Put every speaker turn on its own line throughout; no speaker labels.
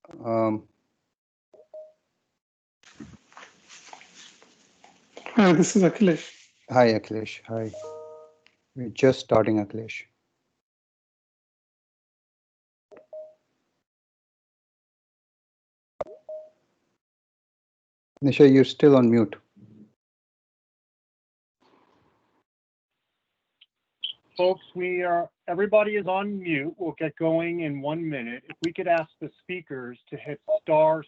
This is Akhilesh.
Hi, Akhilesh. Hi. We're just starting, Akhilesh. Nisha, you're still on mute.
Folks, everybody is on mute. We'll get going in 1 minute. If we could ask the speakers to hit *6,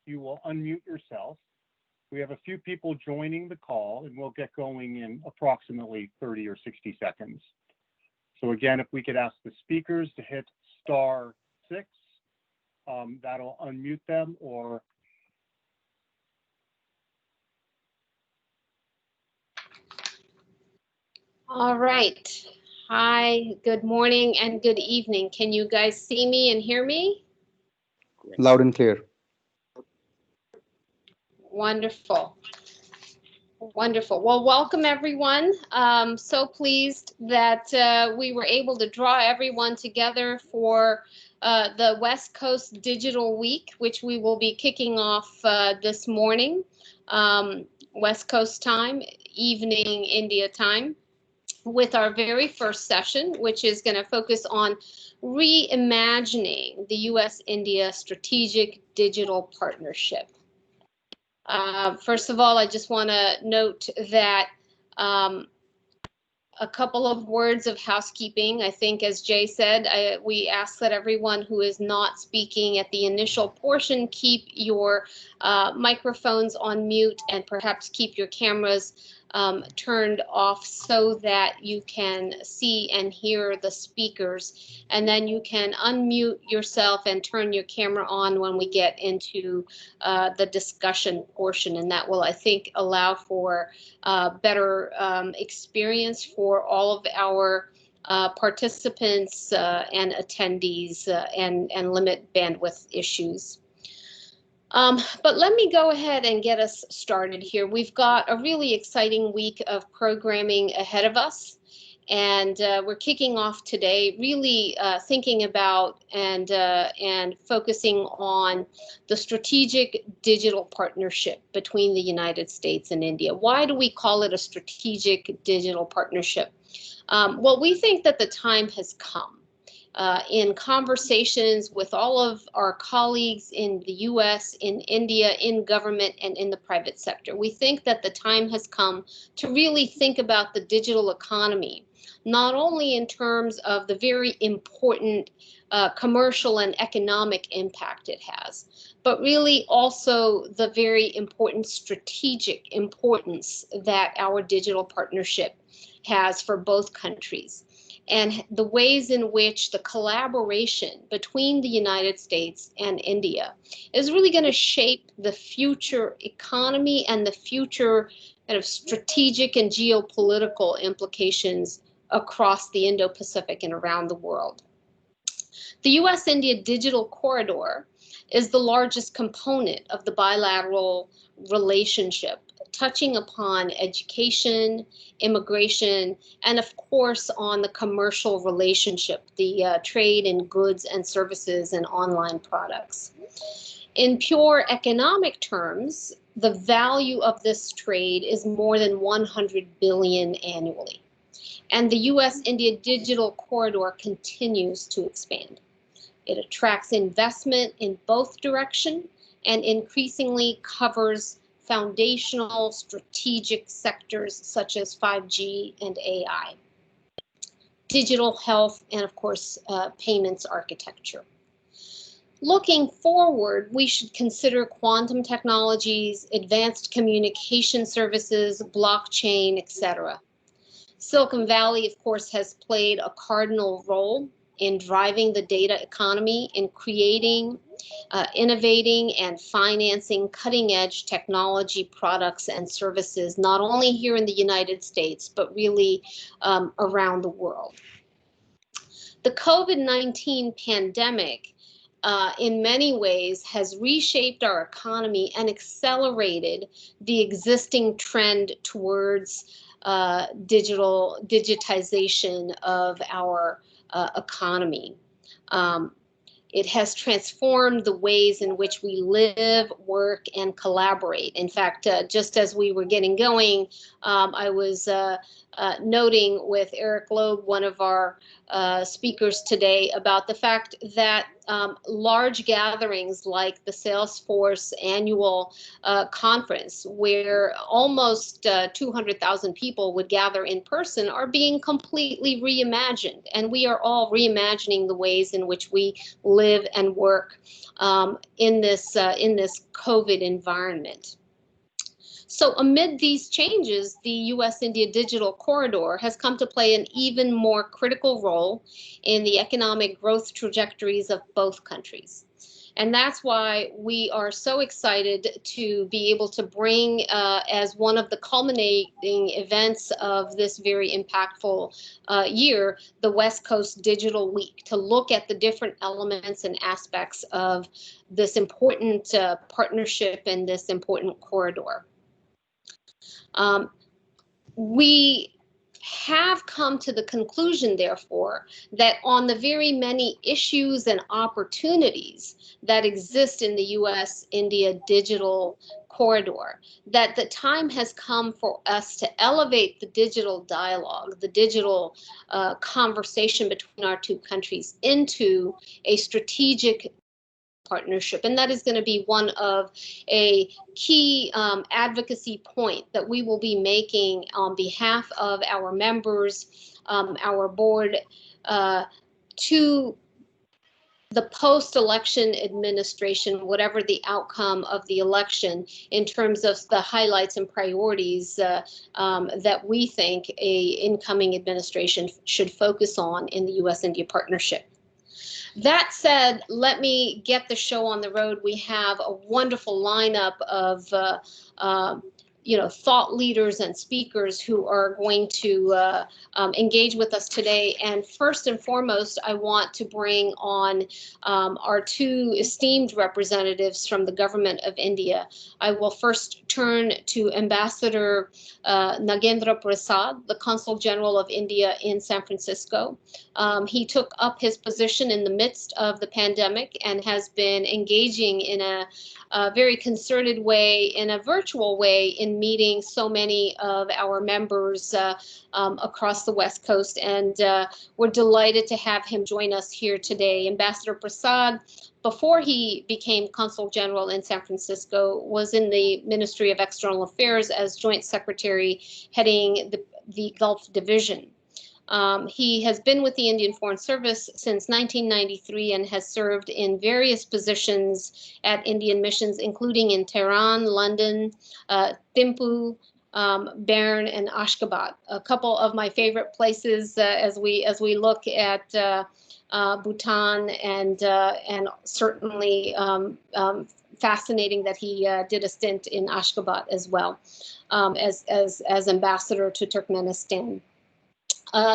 you will unmute yourself. We have a few people joining the call, and we'll get going in approximately 30 or 60 seconds. So again, if we could ask the speakers to hit *6, that'll unmute them, or
all right. Hi, good morning and good evening. Can you guys see me and hear me?
Loud and clear.
Wonderful. Wonderful. Well, welcome everyone. So pleased that we were able to draw everyone together for the West Coast Digital Week, which we will be kicking off this morning, West Coast time, evening India time, with our very first session, which is going to focus on reimagining the U.S. India Strategic Digital Partnership. First of all, I just want to note that a couple of words of housekeeping. I think, as Jay said, we ask that everyone who is not speaking at the initial portion keep your microphones on mute and perhaps keep your cameras turned off so that you can see and hear the speakers. And then you can unmute yourself and turn your camera on when we get into the discussion portion. And that will, I think, allow for better experience for all of our participants and attendees and limit bandwidth issues. But let me go ahead and get us started here. We've got a really exciting week of programming ahead of us. And we're kicking off today really thinking about and focusing on the strategic digital partnership between the United States and India. Why do we call it a strategic digital partnership? Well, we think that the time has come. In conversations with all of our colleagues in the US, in India, in government, and in the private sector, we think that the time has come to really think about the digital economy, not only in terms of the very important commercial and economic impact it has, but really also the very important strategic importance that our digital partnership has for both countries, and the ways in which the collaboration between the United States and India is really going to shape the future economy and the future kind of strategic and geopolitical implications across the Indo-Pacific and around the world. The U.S.-India Digital Corridor is the largest component of the bilateral relationship, touching upon education, immigration, and of course on the commercial relationship, the trade in goods and services and online products. In pure economic terms, the value of this trade is more than 100 billion annually. And the U.S.-India Digital Corridor continues to expand. It attracts investment in both directions and increasingly covers foundational strategic sectors such as 5G and AI, digital health, and of course, payments architecture. Looking forward, we should consider quantum technologies, advanced communication services, blockchain, etc. Silicon Valley, of course, has played a cardinal role in driving the data economy, in creating, innovating, and financing cutting-edge technology products and services, not only here in the United States, but really around the world. The COVID-19 pandemic, in many ways, has reshaped our economy and accelerated the existing trend towards digitization of our economy. It has transformed the ways in which we live, work, and collaborate. In fact, just as we were getting going, I was noting with Eric Loeb, one of our speakers today, about the fact that large gatherings like the Salesforce annual conference, where almost 200,000 people would gather in person, are being completely reimagined. And we are all reimagining the ways in which we live and work in this COVID environment. So amid these changes, the U.S.-India digital corridor has come to play an even more critical role in the economic growth trajectories of both countries. And that's why we are so excited to be able to bring as one of the culminating events of this very impactful year, the West Coast Digital Week, to look at the different elements and aspects of this important partnership and this important corridor. We have come to the conclusion, therefore, that on the very many issues and opportunities that exist in the U.S.-India digital corridor, that the time has come for us to elevate the digital dialogue, the digital conversation between our two countries into a strategic partnership. And that is going to be one of a key advocacy point that we will be making on behalf of our members, our board, to the post-election administration, whatever the outcome of the election, in terms of the highlights and priorities that we think a incoming administration should focus on in the U.S.-India partnership. That said, let me get the show on the road. We have a wonderful lineup of thought leaders and speakers who are going to engage with us today. And first and foremost, I want to bring on our two esteemed representatives from the government of India. I will first turn to Ambassador Nagendra Prasad, the Consul General of India in San Francisco. He took up his position in the midst of the pandemic and has been engaging in a very concerted way, in a virtual way, in meeting so many of our members across the West Coast. And we're delighted to have him join us here today. Ambassador Prasad, before he became Consul General in San Francisco, was in the Ministry of External Affairs as Joint Secretary heading the Gulf Division. He has been with the Indian Foreign Service since 1993 and has served in various positions at Indian missions, including in Tehran, London, Thimphu, Bern, and Ashgabat. A couple of my favorite places as we look at Bhutan, and certainly fascinating that he did a stint in Ashgabat as well, as ambassador to Turkmenistan.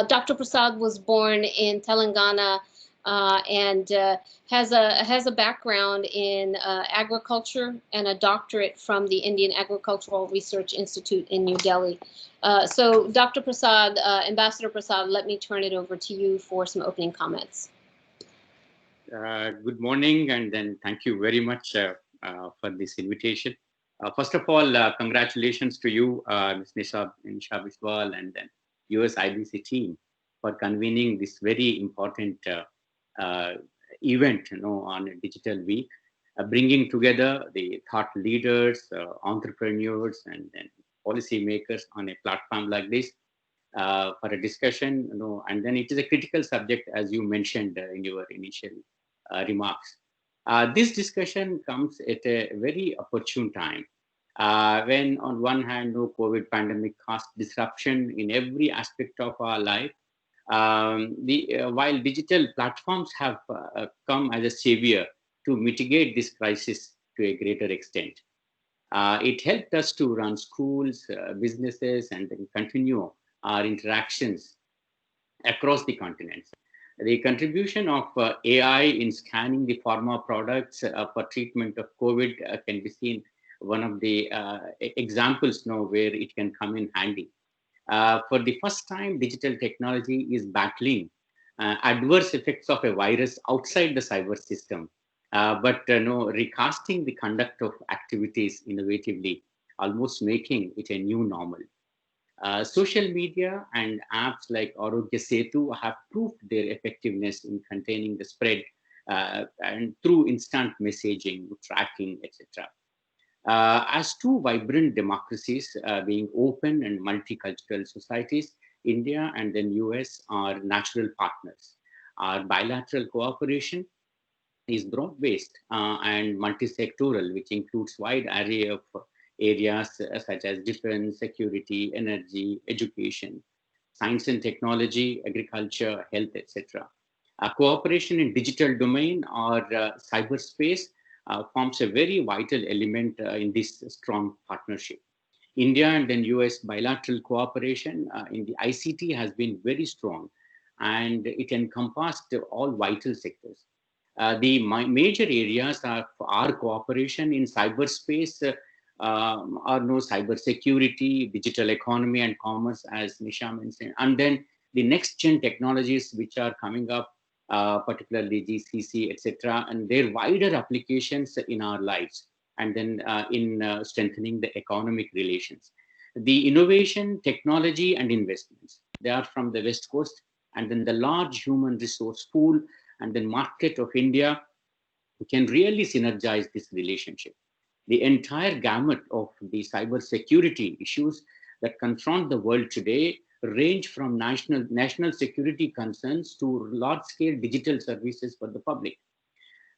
Dr. Prasad was born in Telangana and has a background in agriculture and a doctorate from the Indian Agricultural Research Institute in New Delhi. So Dr. Prasad, Ambassador Prasad, let me turn it over to you for some opening comments.
Good morning, and then thank you very much for this invitation. First of all, congratulations to you, Ms. Nisha Biswal, and then U.S. IBC team for convening this very important event, on a digital week, bringing together the thought leaders, entrepreneurs, and then policymakers on a platform like this for a discussion, and then it is a critical subject, as you mentioned in your initial remarks. This discussion comes at a very opportune time. When on one hand, COVID pandemic caused disruption in every aspect of our life, while digital platforms have come as a savior to mitigate this crisis to a greater extent. It helped us to run schools, businesses, and then continue our interactions across the continents. The contribution of AI in scanning the pharma products for treatment of COVID can be seen one of the examples where it can come in handy. For the first time, digital technology is battling adverse effects of a virus outside the cyber system, but no, recasting the conduct of activities innovatively, almost making it a new normal. Social media and apps like Arogya Setu have proved their effectiveness in containing the spread and through instant messaging, tracking, etc. As two vibrant democracies, being open and multicultural societies, India and then US are natural partners. Our bilateral cooperation is broad-based and multi-sectoral, which includes wide array of areas such as defense, security, energy, education, science and technology, agriculture, health, etc. Cooperation in digital domain or cyberspace forms a very vital element in this strong partnership. India and then US bilateral cooperation in the ICT has been very strong, and it encompassed all vital sectors. The major areas of our cooperation in cyberspace are no cyber security, digital economy and commerce, as Nisha mentioned, and then the next gen technologies which are coming up, particularly GCC, etc., and their wider applications in our lives, and then in strengthening the economic relations. The innovation, technology, and investments, they are from the West Coast, and then the large human resource pool and the market of India can really synergize this relationship. The entire gamut of the cyber security issues that confront the world today range from national security concerns to large-scale digital services for the public.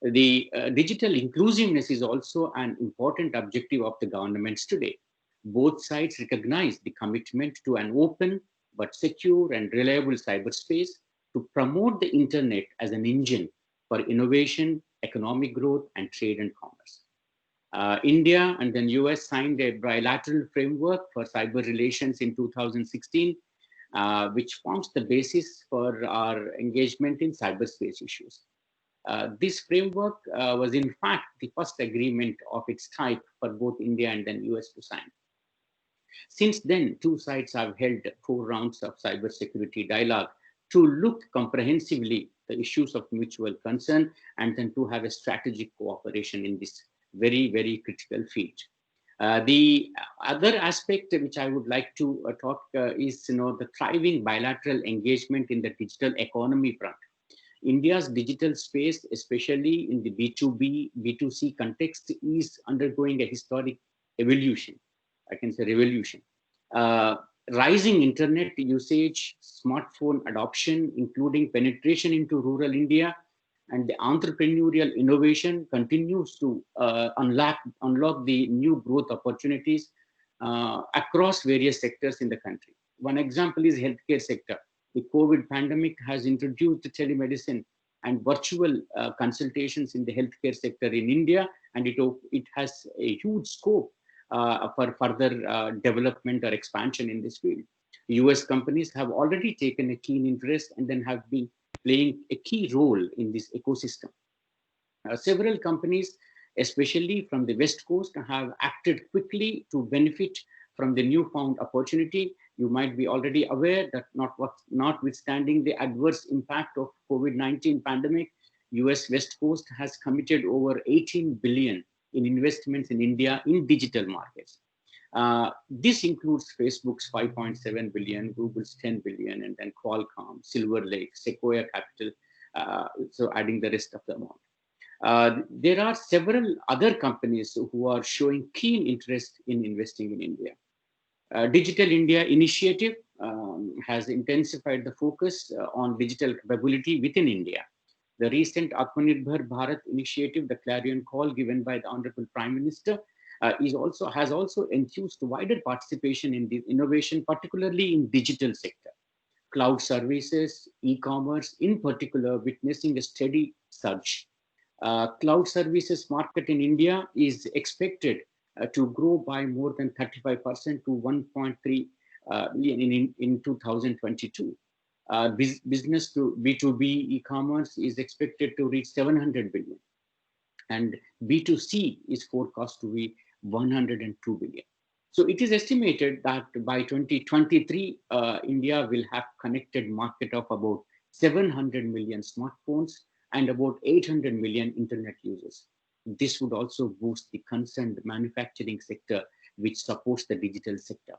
The digital inclusiveness is also an important objective of the governments today. Both sides recognize the commitment to an open but secure and reliable cyberspace to promote the internet as an engine for innovation, economic growth, and trade and commerce. India and then US signed a bilateral framework for cyber relations in 2016, which forms the basis for our engagement in cyberspace issues. This framework was in fact the first agreement of its type for both India and then US to sign. Since then, two sides have held 4 rounds of cybersecurity dialogue to look comprehensively the issues of mutual concern and then to have a strategic cooperation in this very, very critical field. The other aspect which I would like to talk is the thriving bilateral engagement in the digital economy front. India's digital space, especially in the B2B, B2C context, is undergoing a historic evolution. I can say revolution. Rising internet usage, smartphone adoption, including penetration into rural India, and the entrepreneurial innovation continues to unlock the new growth opportunities across various sectors in the country. One example is healthcare sector. The COVID pandemic has introduced telemedicine and virtual consultations in the healthcare sector in India, and it has a huge scope for further development or expansion in this field. US companies have already taken a keen interest and then have been playing a key role in this ecosystem. Several companies, especially from the West Coast, have acted quickly to benefit from the newfound opportunity. You might be already aware that notwithstanding the adverse impact of COVID-19 pandemic, US West Coast has committed over 18 billion in investments in India in digital markets. This includes Facebook's 5.7 billion, Google's 10 billion, and then Qualcomm, Silver Lake, Sequoia Capital, so adding the rest of the amount. There are several other companies who are showing keen interest in investing in India. Digital India initiative has intensified the focus on digital capability within India. The recent Atmanirbhar Bharat initiative, the clarion call given by the Honorable Prime Minister, has also enthused wider participation in the innovation, particularly in digital sector. Cloud services, e-commerce, in particular, witnessing a steady surge. Cloud services market in India is expected to grow by more than 35% to 1.3 billion in 2022. Business to B2B e-commerce is expected to reach 700 billion, and B2C is forecast to be 102 billion. So it is estimated that by 2023, India will have connected market of about 700 million smartphones, and about 800 million internet users. This would also boost the concerned manufacturing sector, which supports the digital sector.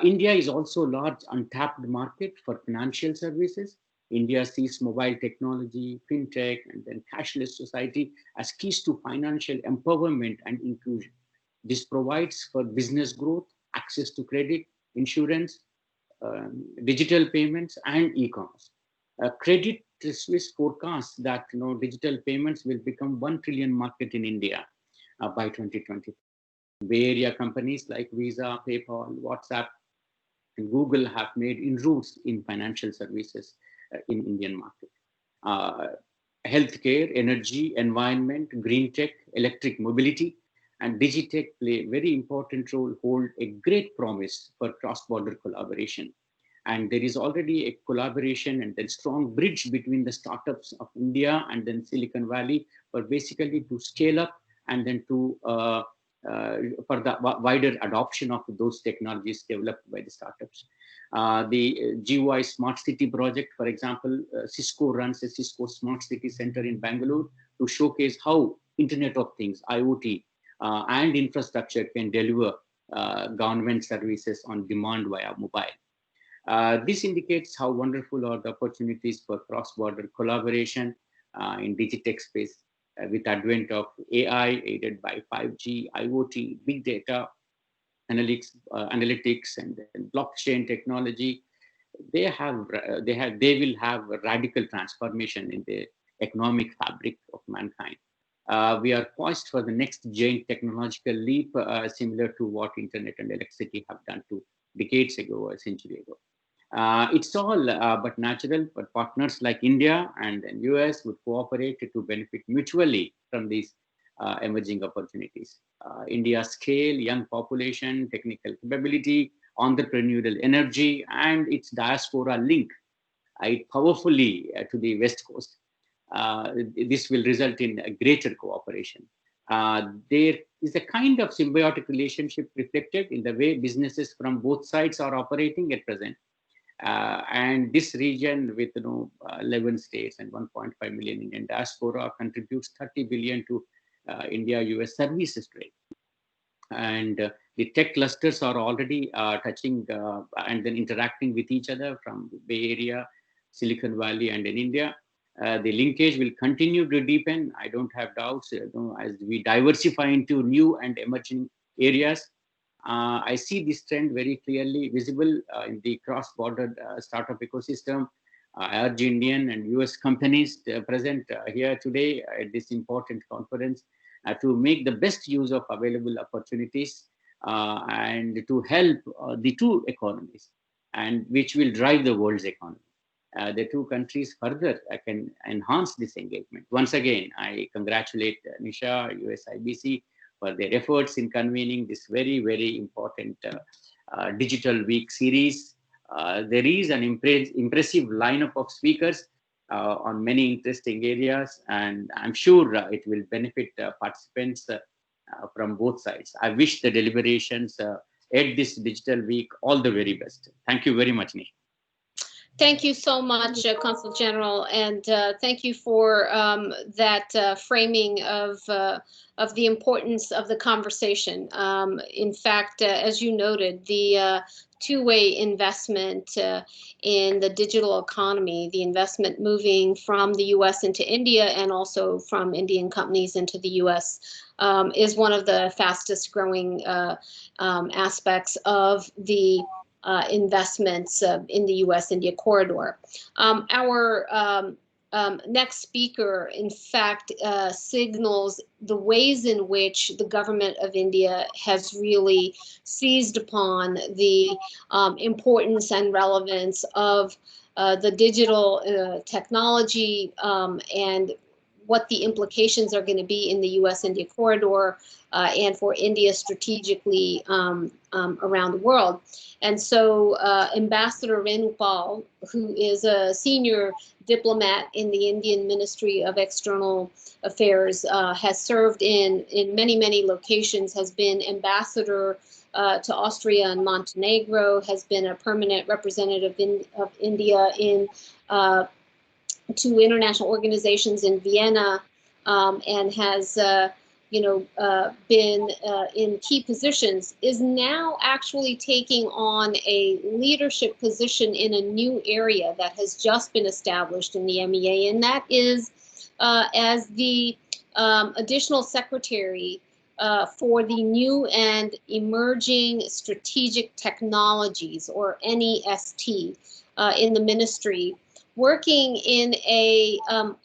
India is also a large untapped market for financial services. India sees mobile technology, fintech, and then cashless society as keys to financial empowerment and inclusion. This provides for business growth, access to credit, insurance, digital payments, and e-commerce. Credit Suisse forecasts that digital payments will become 1 trillion market in India by 2020. Bay Area companies like Visa, PayPal, WhatsApp, and Google have made inroads in financial services in Indian market. Healthcare, energy, environment, green tech, electric mobility, and digitech play a very important role, hold a great promise for cross-border collaboration. And there is already a collaboration and then strong bridge between the startups of India and then Silicon Valley for basically to scale up and then to for the wider adoption of those technologies developed by the startups. The GY Smart City project, for example, Cisco runs a Cisco Smart City Center in Bangalore to showcase how Internet of Things, IoT, and infrastructure can deliver government services on demand via mobile. This indicates how wonderful are the opportunities for cross-border collaboration in digitech space with advent of AI aided by 5G, IoT, big data, analytics, and then blockchain technology. They will have a radical transformation in the economic fabric of mankind. We are poised for the next giant technological leap, similar to what internet and electricity have done 2 decades ago or a century ago. It's all but natural, but partners like India and the US would cooperate to benefit mutually from these emerging opportunities. India's scale, young population, technical capability, entrepreneurial energy, and its diaspora link powerfully to the West Coast. This will result in a greater cooperation. There is a kind of symbiotic relationship reflected in the way businesses from both sides are operating at present. And this region with 11 states and 1.5 million Indian diaspora contributes 30 billion to India-US services trade. And the tech clusters are already touching and then interacting with each other from the Bay Area, Silicon Valley, and in India. The linkage will continue to deepen. I don't have doubts as we diversify into new and emerging areas. I see this trend very clearly visible in the cross-border startup ecosystem. I urge Indian and US companies present here today at this important conference to make the best use of available opportunities and to help the two economies, and which will drive the world's economy. The two countries further can enhance this engagement. Once again, I congratulate Nisha, USIBC, for their efforts in convening this very, very important Digital Week series. There is an impressive lineup of speakers on many interesting areas, and I'm sure it will benefit participants from both sides. I wish the deliberations at this Digital Week all the very best. Thank you very much, Nisha.
Thank you so much, Consul General, and thank you for that framing of the importance of the conversation. In fact, as you noted, the two-way investment in the digital economy, the investment moving from the US into India and also from Indian companies into the US is one of the fastest growing aspects of the investments in the US-India corridor. Our next speaker, in fact, signals the ways in which the government of India has really seized upon the importance and relevance of the digital technology and what the implications are going to be in the US-India corridor and for India strategically around the world. And so Ambassador Venupal, who is a senior diplomat in the Indian Ministry of External Affairs, has served in many, many locations, has been ambassador to Austria and Montenegro, has been a permanent representative of India to international organizations in Vienna, and has been in key positions, is now actually taking on a leadership position in a new area that has just been established in the MEA, and that is as the additional secretary for the new and emerging strategic technologies, or NEST, in the ministry, working in a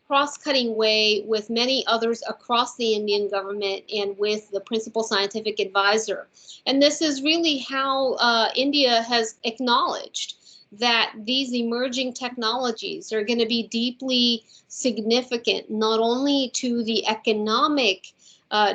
cross-cutting way with many others across the Indian government and with the principal scientific advisor. And this is really how India has acknowledged that these emerging technologies are going to be deeply significant, not only to the economic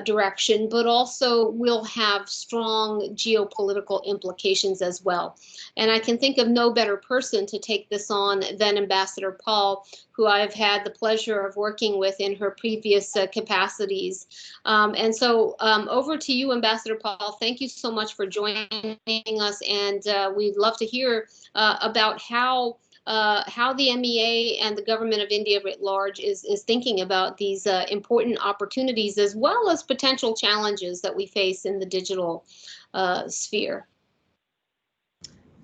direction, but also will have strong geopolitical implications as well. And I can think of no better person to take this on than Ambassador Paul, who I've had the pleasure of working with in her previous capacities. And so over to you, Ambassador Paul. Thank you so much for joining us, and we'd love to hear about how the MEA and the government of India writ large is thinking about these important opportunities, as well as potential challenges that we face in the digital sphere.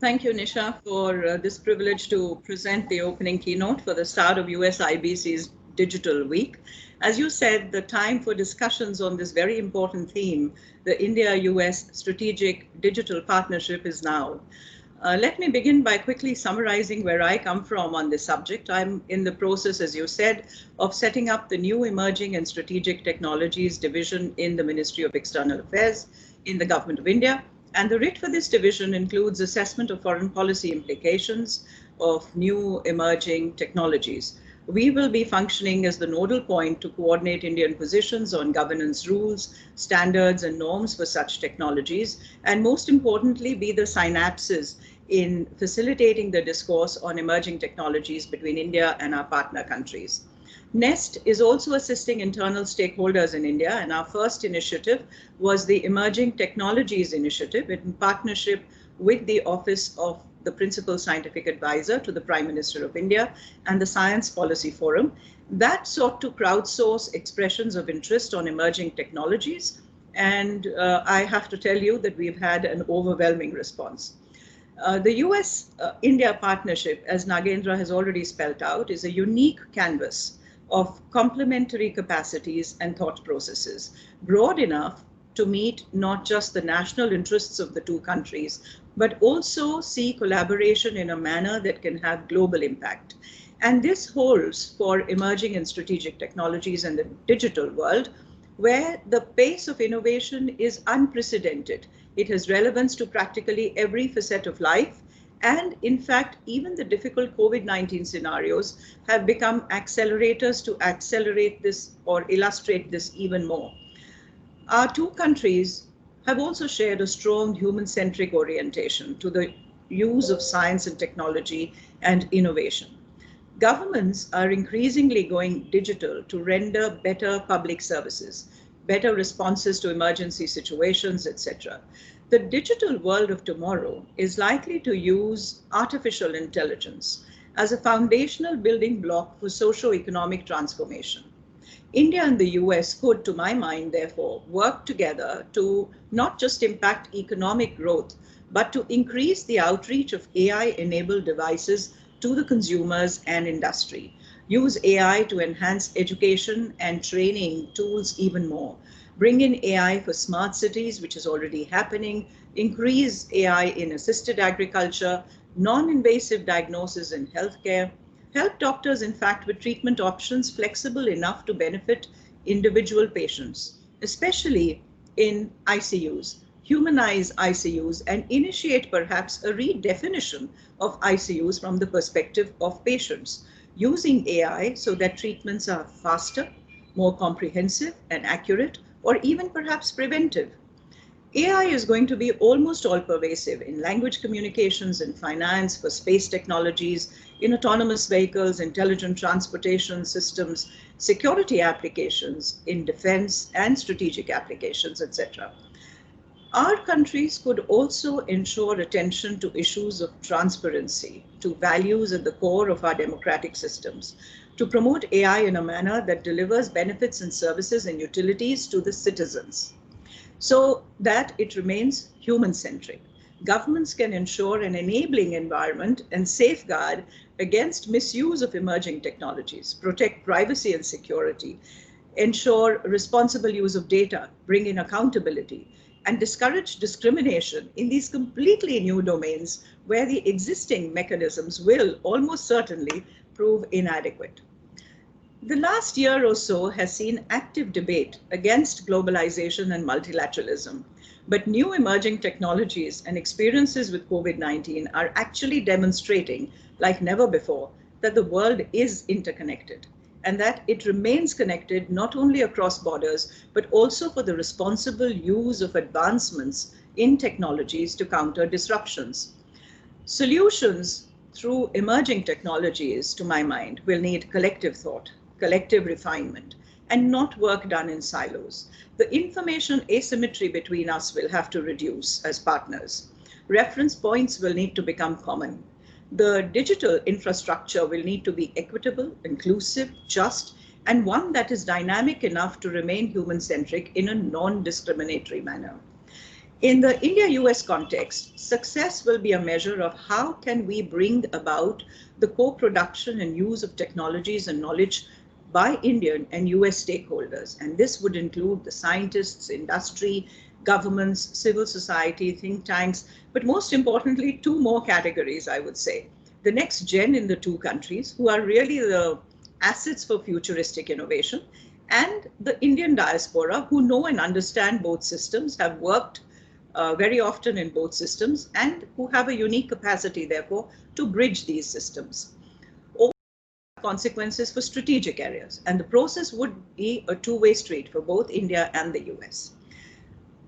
Thank you, Nisha, for this privilege to present the opening keynote for the start of US IBC's Digital Week. As you said, the time for discussions on this very important theme, the India-US Strategic Digital Partnership, is now. Let me begin by quickly summarizing where I come from on this subject. I'm in the process, as you said, of setting up the new Emerging and Strategic Technologies Division in the Ministry of External Affairs in the Government of India. And the writ for this division includes assessment of foreign policy implications of new emerging technologies. We will be functioning as the nodal point to coordinate Indian positions on governance rules, standards, and norms for such technologies, and most importantly, be the synapses in facilitating the discourse on emerging technologies between India and our partner countries. NEST is also assisting internal stakeholders in India, and our first initiative was the Emerging Technologies Initiative in partnership with the Office of the Principal Scientific Advisor to the Prime Minister of India and the Science Policy Forum. That sought to crowdsource expressions of interest on emerging technologies, and I have to tell you that we've had an overwhelming response. The US-India partnership, as Nagendra has already spelled out, is a unique canvas of complementary capacities and thought processes, broad enough to meet not just the national interests of the two countries, but also see collaboration in a manner that can have global impact. And this holds for emerging and strategic technologies in the digital world, where the pace of innovation is unprecedented. It has relevance to practically every facet of life. And in fact, even the difficult COVID-19 scenarios have become accelerators to accelerate this or illustrate this even more. Our two countries have also shared a strong human-centric orientation to the use of science and technology and innovation. Governments are increasingly going digital to render better public services, better responses to emergency situations, etc. The digital world of tomorrow is likely to use artificial intelligence as a foundational building block for socio-economic transformation. India and the US could, to my mind, therefore, work together to not just impact economic growth, but to increase the outreach of AI-enabled devices to the consumers and industry. Use AI to enhance education and training tools even more. Bring in AI for smart cities, which is already happening. Increase AI in assisted agriculture, non-invasive diagnosis in healthcare. Help doctors, in fact, with treatment options flexible enough to benefit individual patients, especially in ICUs. Humanize ICUs and initiate perhaps a redefinition of ICUs from the perspective of patients, using AI so that treatments are faster, more comprehensive and accurate, or even perhaps preventive. AI is going to be almost all pervasive in language communications, in finance, for space technologies, in autonomous vehicles, intelligent transportation systems, security applications, in defense and strategic applications, etc. Our countries could also ensure attention to issues of transparency, to values at the core of our democratic systems, to promote AI in a manner that delivers benefits and services and utilities to the citizens, so that it remains human-centric. Governments can ensure an enabling environment and safeguard against misuse of emerging technologies, protect privacy and security, ensure responsible use of data, bring in accountability, and discourage discrimination in these completely new domains where the existing mechanisms will almost certainly prove inadequate. The last year or so has seen active debate against globalization and multilateralism, but new emerging technologies and experiences with COVID-19 are actually demonstrating, like never before, that the world is interconnected and that it remains connected not only across borders, but also for the responsible use of advancements in technologies to counter disruptions. Solutions through emerging technologies, to my mind, will need collective thought, collective refinement, and not work done in silos. The information asymmetry between us will have to reduce as partners. Reference points will need to become common. The digital infrastructure will need to be equitable, inclusive, just, and one that is dynamic enough to remain human-centric in a non-discriminatory manner. In the India-US context, success will be a measure of how can we bring about the co-production and use of technologies and knowledge by Indian and US stakeholders. And this would include the scientists, industry, governments, civil society, think tanks, but most importantly, two more categories, I would say. The next gen in the two countries, who are really the assets for futuristic innovation, and the Indian diaspora, who know and understand both systems, have worked very often in both systems, and who have a unique capacity, therefore, to bridge these systems. All consequences for strategic areas, and the process would be a two-way street for both India and the US.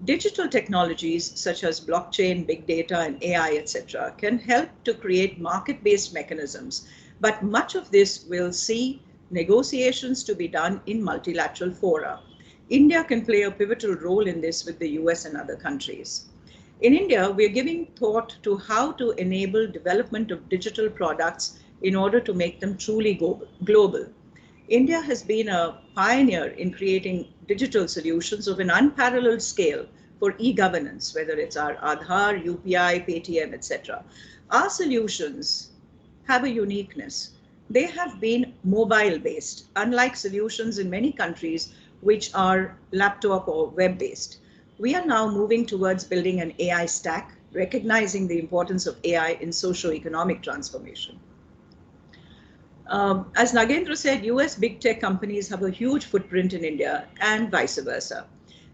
Digital technologies such as blockchain, big data, and AI, etc., can help to create market-based mechanisms, but much of this will see negotiations to be done in multilateral fora. India can play a pivotal role in this with the US and other countries. In India, we are giving thought to how to enable development of digital products in order to make them truly global. India has been a pioneer in creating digital solutions of an unparalleled scale for e-governance, whether it's our Aadhaar, UPI, Paytm, etc. Our solutions have a uniqueness. They have been mobile-based, unlike solutions in many countries which are laptop or web-based. We are now moving towards building an AI stack, recognizing the importance of AI in socio-economic transformation. As Nagendra said, US big tech companies have a huge footprint in India and vice versa.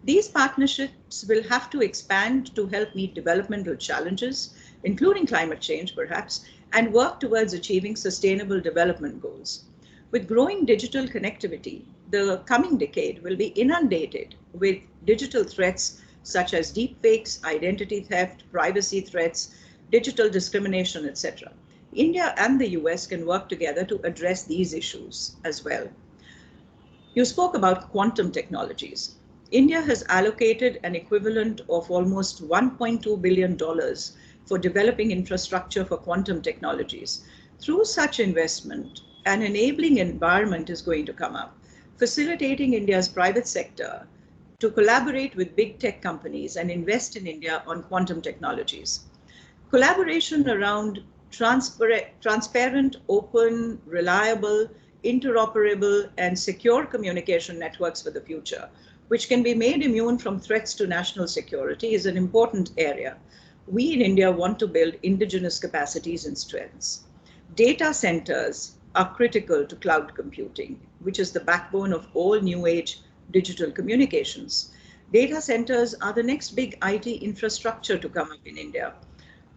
These partnerships will have to expand to help meet developmental challenges, including climate change perhaps, and work towards achieving sustainable development goals. With growing digital connectivity, the coming decade will be inundated with digital threats such as deepfakes, identity theft, privacy threats, digital discrimination, etc. India and the US can work together to address these issues as well. You spoke about quantum technologies. India has allocated an equivalent of almost $1.2 billion for developing infrastructure for quantum technologies. Through such investment, an enabling environment is going to come up, facilitating India's private sector to collaborate with big tech companies and invest in India on quantum technologies. Collaboration around transparent, open, reliable, interoperable, and secure communication networks for the future, which can be made immune from threats to national security, is an important area. We in India want to build indigenous capacities and strengths. Data centers are critical to cloud computing, which is the backbone of all new age digital communications. Data centers are the next big IT infrastructure to come up in India.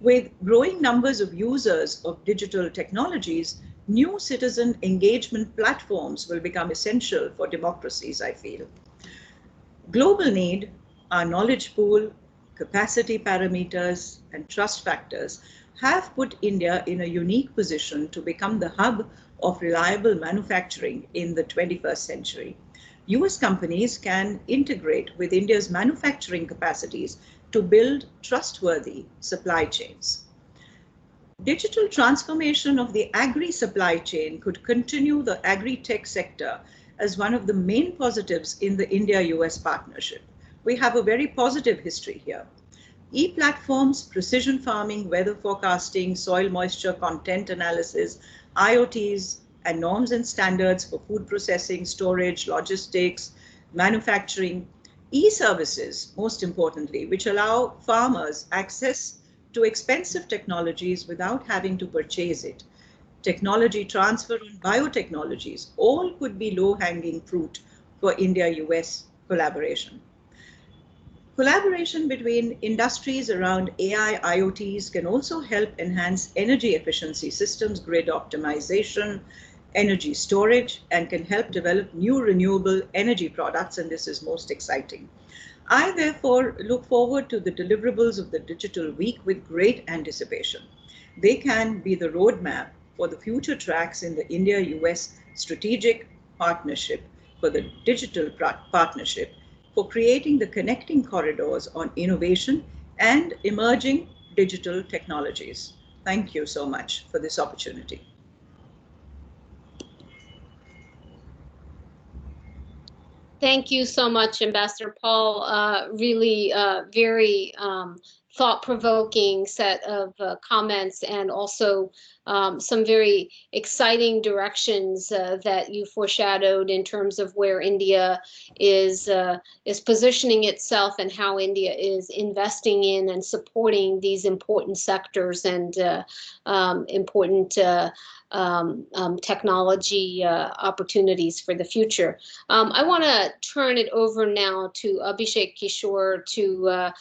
With growing numbers of users of digital technologies, new citizen engagement platforms will become essential for democracies, I feel. Global need, our knowledge pool, capacity parameters, and trust factors have put India in a unique position to become the hub of reliable manufacturing in the 21st century. US companies can integrate with India's manufacturing capacities to build trustworthy supply chains. Digital transformation of the agri-supply chain could continue the agri-tech sector as one of the main positives in the India-US partnership. We have a very positive history here. E-platforms, precision farming, weather forecasting, soil moisture content analysis, IoTs, and norms and standards for food processing, storage, logistics, manufacturing, e-services, most importantly, which allow farmers access to expensive technologies without having to purchase it. Technology transfer on biotechnologies, all could be low-hanging fruit for India-US collaboration. Collaboration between industries around AI, IoTs can also help enhance energy efficiency systems, grid optimization, energy storage, and can help develop new renewable energy products, and this is most exciting. I therefore look forward to the deliverables of the Digital Week with great anticipation. They can be the roadmap for the future tracks in the India-US strategic partnership, for the digital partnership, for creating the connecting corridors on innovation and emerging digital technologies. Thank you so much for this opportunity.
Thank you so much, Ambassador Paul. Really very thought-provoking set of comments, and also some very exciting directions that you foreshadowed in terms of where India is positioning itself and how India is investing in and supporting these important sectors and important technology opportunities for the future. I want to turn it over now to Abhishek Kishore to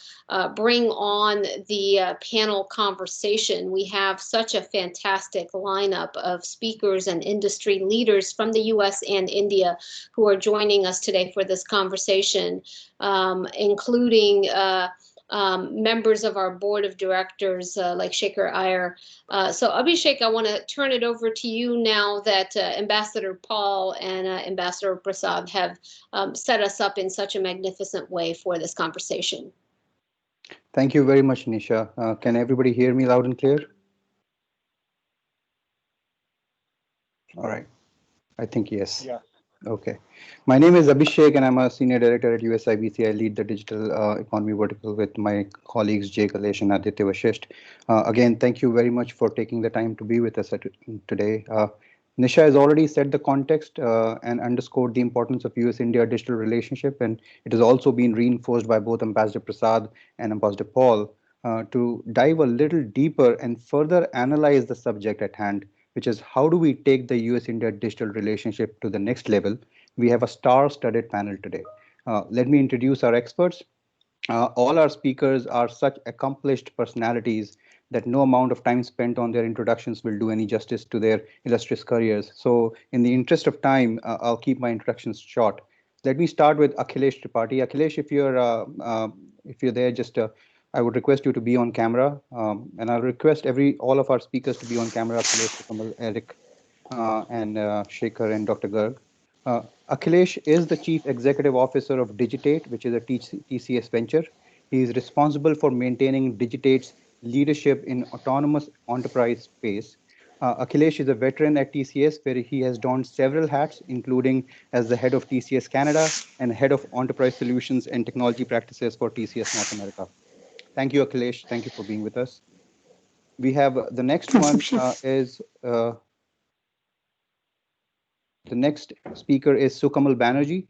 bring on the panel conversation. We have such a fantastic lineup of speakers and industry leaders from the US and India who are joining us today for this conversation, including members of our board of directors like Shekhar Iyer. So Abhishek, I want to turn it over to you now that Ambassador Paul and Ambassador Prasad have set us up in such a magnificent way for this conversation.
Thank you very much, Nisha. Can everybody hear me loud and clear? All right. I think yes.
Yeah.
Okay. My name is Abhishek and I'm a senior director at USIBC. I lead the digital economy vertical with my colleagues Jay Kalesh and Aditya Vashisht. Again, thank you very much for taking the time to be with us today. Nisha has already set the context and underscored the importance of US-India digital relationship, and it has also been reinforced by both Ambassador Prasad and Ambassador Paul to dive a little deeper and further analyze the subject at hand, which is how do we take the US-India digital relationship to the next level. We have a star-studded panel today. Let me introduce our experts. All our speakers are such accomplished personalities that no amount of time spent on their introductions will do any justice to their illustrious careers. So in the interest of time, I'll keep my introductions short. Let me start with Akhilesh Tripathi. Akhilesh, if you're there, just I would request you to be on camera, and I'll request all of our speakers to be on camera. Akhilesh, Kamal, Eric, and Shekhar and Dr. Garg. Akhilesh is the Chief Executive Officer of Digitate, which is a TCS venture. He is responsible for maintaining Digitate's leadership in autonomous enterprise space. Akhilesh is a veteran at TCS, where he has donned several hats, including as the head of TCS Canada and head of enterprise solutions and technology practices for TCS North America. Thank you, Akhilesh. Thank you for being with us. We have the next one the next speaker is Sukamal Banerjee.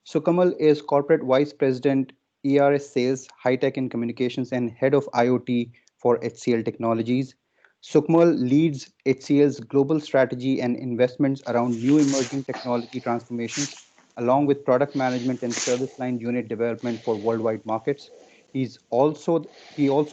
Sukamal is Corporate Vice President, ERS Sales, High Tech and Communications, and Head of IoT for HCL Technologies. Sukamal leads HCL's global strategy and investments around new emerging technology transformations, along with product management and service line unit development for worldwide markets. He also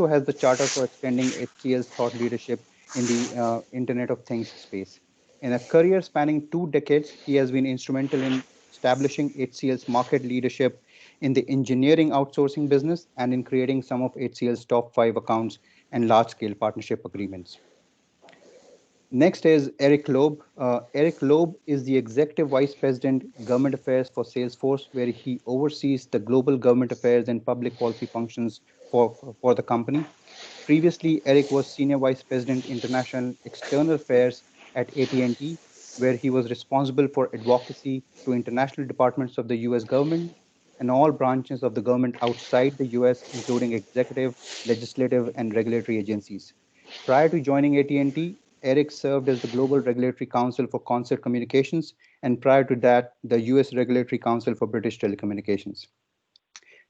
has the charter for extending HCL's thought leadership in the Internet of Things space. In a career spanning 2 decades, he has been instrumental in establishing HCL's market leadership in the engineering outsourcing business and in creating some of HCL's top 5 accounts and large-scale partnership agreements. Next is Eric Loeb. Eric Loeb is the Executive Vice President, Government Affairs for Salesforce, where he oversees the global government affairs and public policy functions for the company. Previously, Eric was Senior Vice President, International External Affairs at AT&T, where he was responsible for advocacy to international departments of the US government and all branches of the government outside the US, including executive, legislative, and regulatory agencies. Prior to joining AT&T, Eric served as the Global Regulatory Counsel for Concert Communications, and prior to that, the US Regulatory Council for British Telecommunications.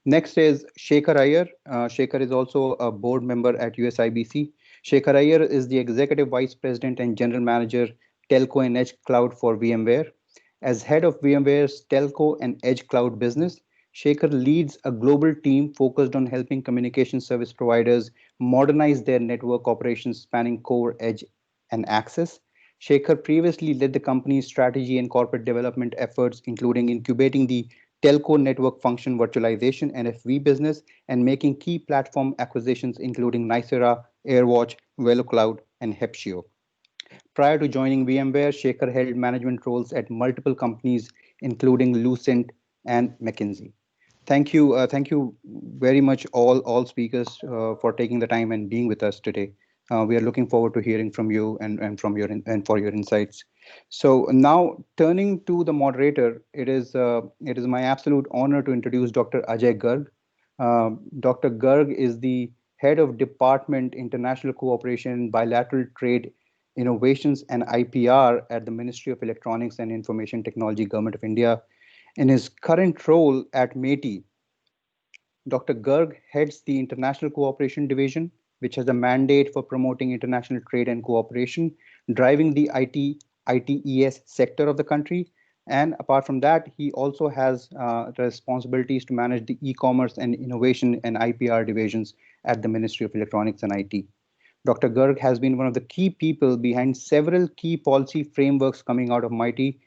Next is Shekhar Iyer. Shekhar is also a board member at USIBC. Shekhar Iyer is the Executive Vice President and General Manager, Telco and Edge Cloud for VMware. As head of VMware's Telco and Edge Cloud business, Shekhar leads a global team focused on helping communication service providers modernize their network operations spanning core, edge, and access. Shekhar previously led the company's strategy and corporate development efforts, including incubating the telco network function virtualization NFV business and making key platform acquisitions including Nicira, AirWatch, VeloCloud, and Hepsio. Prior to joining VMware, Shekhar held management roles at multiple companies including Lucent and McKinsey. Thank you very much all speakers for taking the time and being with us today. We are looking forward to hearing from you and from and for your insights. So now turning to the moderator, it is my absolute honor to introduce Dr. Ajay Garg. Dr. Garg is the head of Department International Cooperation, Bilateral Trade, Innovations and IPR at the Ministry of Electronics and Information Technology, Government of India. In his current role at METI, Dr. Garg heads the International Cooperation Division, which has a mandate for promoting international trade and cooperation, driving the ITES sector of the country. And apart from that, he also has the responsibilities to manage the e-commerce and innovation and IPR divisions at the Ministry of Electronics and IT. Dr. Garg has been one of the key people behind several key policy frameworks coming out of MITI.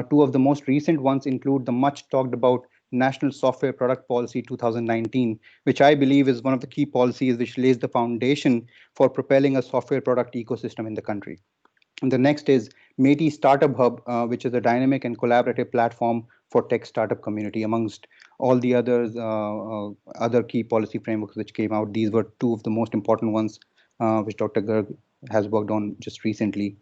Two of the most recent ones include the much talked about National Software Product Policy 2019, which I believe is one of the key policies which lays the foundation for propelling a software product ecosystem in the country. And the next is METI Startup Hub, which is a dynamic and collaborative platform for tech startup community. Amongst all the others, other key policy frameworks which came out, these were two of the most important ones which Dr. Garg has worked on just recently.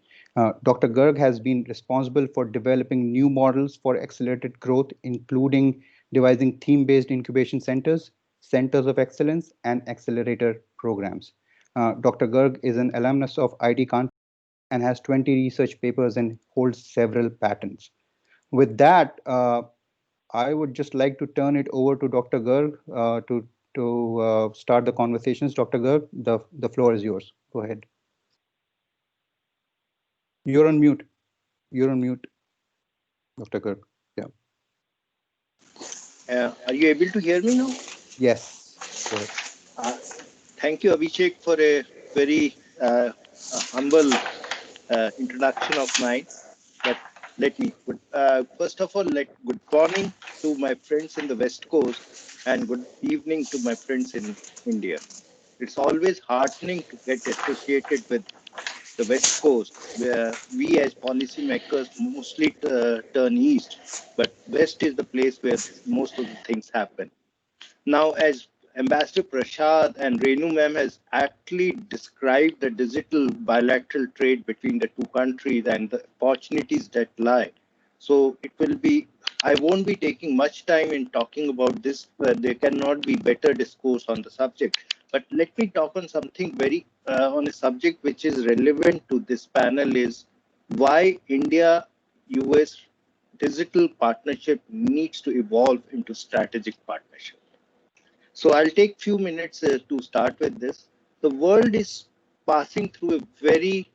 Dr. Garg has been responsible for developing new models for accelerated growth, including devising theme-based incubation centers, centers of excellence, and accelerator programs. Dr. Garg is an alumnus of IT Consul and has 20 research papers and holds several patents. With that, I would just like to turn it over to Dr. Garg to start the conversations. Dr. Garg, the floor is yours. Go ahead. You're on mute. You're on mute, Dr. Garg. Yeah.
Are you able to hear me now?
Yes. Go ahead.
Thank you, Abhishek, for a very humble introduction of mine. But let me, first of all, good morning to my friends in the West Coast and good evening to my friends in India. It's always heartening to get associated with the West Coast, where we as policymakers mostly turn east, but West is the place where most of the things happen. Now, as Ambassador Prasad and Renu ma'am has aptly described the digital bilateral trade between the two countries and the opportunities that lie. So it will be, I won't be taking much time in talking about this. There cannot be better discourse on the subject. But let me talk on something on a subject which is relevant to this panel is why India-US digital partnership needs to evolve into strategic partnership. So I'll take few minutes to start with this. The world is passing through a very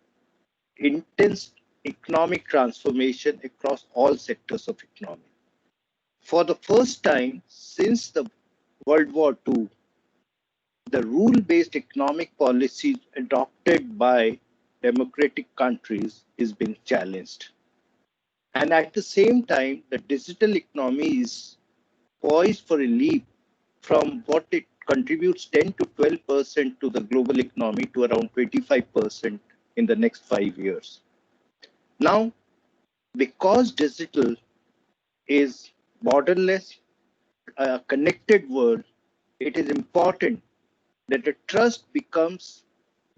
intense economic transformation across all sectors of economy. For the first time since the World War II, the rule-based economic policies adopted by democratic countries is being challenged. And at the same time, the digital economy is poised for a leap from what it contributes 10 to 12% to the global economy to around 25% in the next 5 years. Now, because digital is borderless, a connected world, it is important that the trust becomes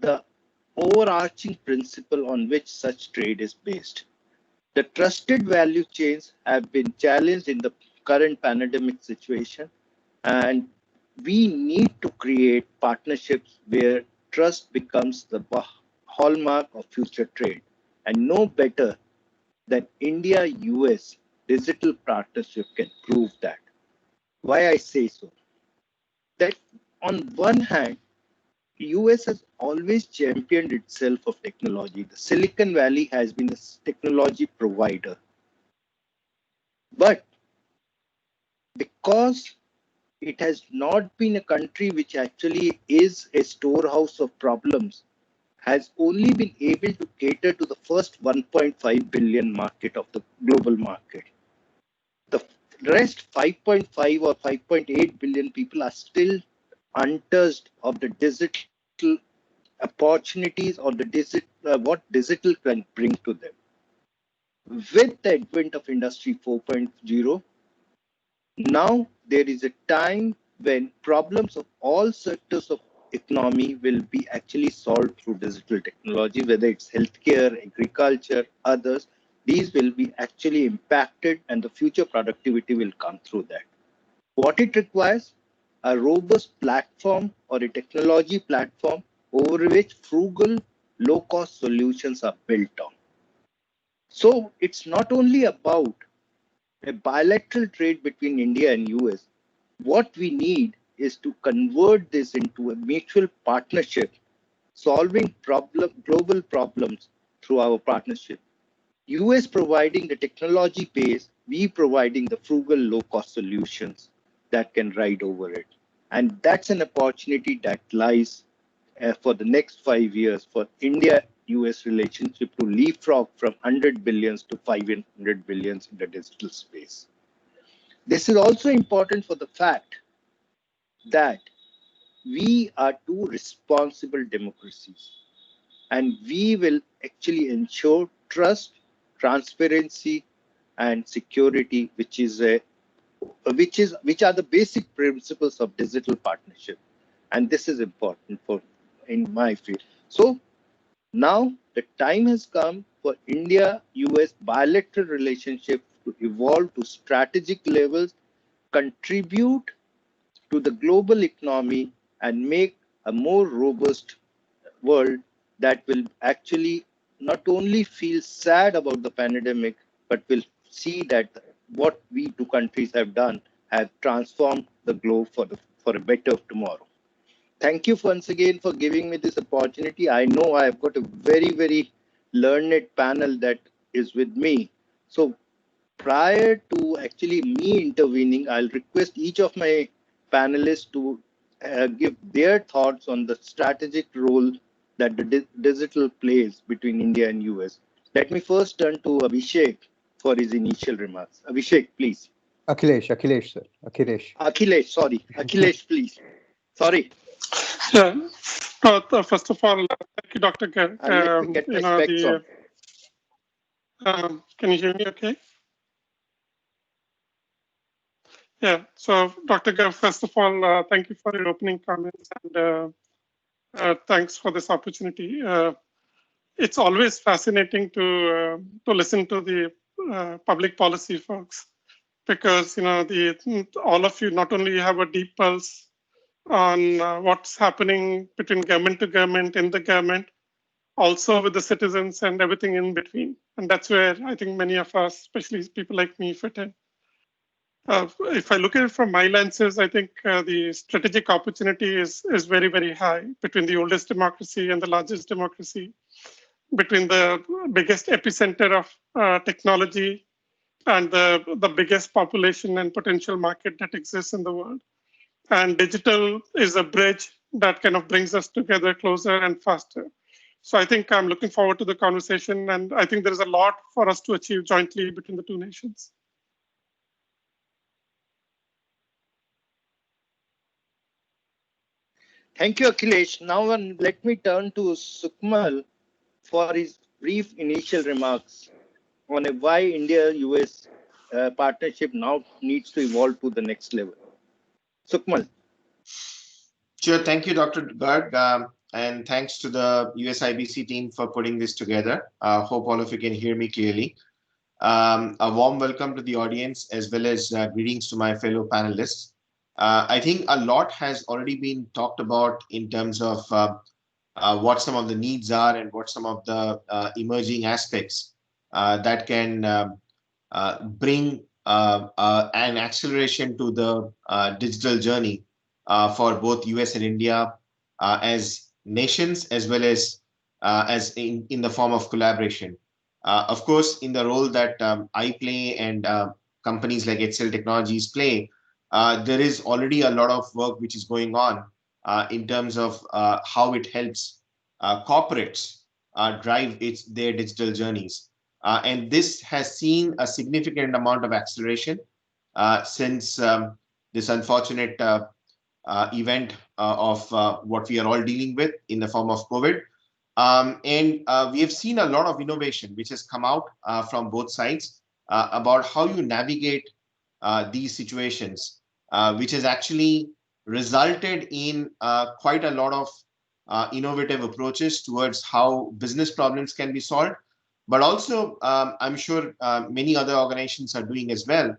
the overarching principle on which such trade is based. The trusted value chains have been challenged in the current pandemic situation, and we need to create partnerships where trust becomes the hallmark of future trade. And no better than India-US digital partnership can prove that. Why I say so? That on one hand, US has always championed itself of technology. The Silicon Valley has been the technology provider. But because it has not been a country which actually is a storehouse of problems, has only been able to cater to the first 1.5 billion market of the global market. The rest 5.5 or 5.8 billion people are still untouched of the digital opportunities or the what digital can bring to them. With the advent of Industry 4.0, now there is a time when problems of all sectors of economy will be actually solved through digital technology, whether it's healthcare, agriculture, others. These will be actually impacted and the future productivity will come through that. What it requires? A robust platform or a technology platform over which frugal, low-cost solutions are built on. So it's not only about a bilateral trade between India and US. What we need is to convert this into a mutual partnership, solving global problems through our partnership. US providing the technology base, we providing the frugal low-cost solutions that can ride over it. And that's an opportunity that lies for the next 5 years for India-US relationship to leapfrog from 100 billions to 500 billions in the digital space. This is also important for the fact that we are two responsible democracies and we will actually ensure trust, transparency, and security, which are the basic principles of digital partnership. And this is important in my field. So now the time has come for India-US bilateral relationship to evolve to strategic levels, contribute to the global economy, and make a more robust world that will actually not only feel sad about the pandemic, but will see that what we two countries have done have transformed the globe for a better tomorrow. Thank you once again for giving me this opportunity. I know I've got a very, very learned panel that is with me. So prior to actually me intervening, I'll request each of my panelists to give their thoughts on the strategic role that the digital plays between India and US. Let me first turn to Abhishek for his initial remarks. Abhishek, please.
Akhilesh, sir.
Akhilesh, sorry. Akhilesh, please. Sorry.
Yeah. First of all, thank you, Dr. Gar.
Let me get my specs on.
Can you hear me okay? Yeah, so Dr. Gar, first of all, thank you for your opening comments and thanks for this opportunity. It's always fascinating to listen to the public policy folks because all of you not only have a deep pulse on what's happening between government to government, in the government, also with the citizens and everything in between. And that's where I think many of us, especially people like me, fit in. If I look at it from my lenses, I think the strategic opportunity is very, very high between the oldest democracy and the largest democracy, between the biggest epicenter of technology and the biggest population and potential market that exists in the world. And digital is a bridge that kind of brings us together closer and faster. So I think I'm looking forward to the conversation, and I think there is a lot for us to achieve jointly between the two nations.
Thank you, Akhilesh. Now let me turn to Sukmal for his brief initial remarks on why India-US partnership now needs to evolve to the next level. Sukmal.
Sure. Thank you, Dr. Garg. And thanks to the USIBC team for putting this together. Hope all of you can hear me clearly. A warm welcome to the audience as well as greetings to my fellow panelists. I think a lot has already been talked about in terms of what some of the needs are and what some of the emerging aspects that can bring an acceleration to the digital journey for both US and India as nations, as well as in the form of collaboration. Of course, in the role that I play and companies like HCL Technologies play, there is already a lot of work which is going on in terms of how it helps corporates drive their digital journeys. And this has seen a significant amount of acceleration since this unfortunate event of what we are all dealing with in the form of COVID. And we have seen a lot of innovation which has come out from both sides about how you navigate these situations, which has actually resulted in quite a lot of innovative approaches towards how business problems can be solved. But also, I'm sure many other organizations are doing as well.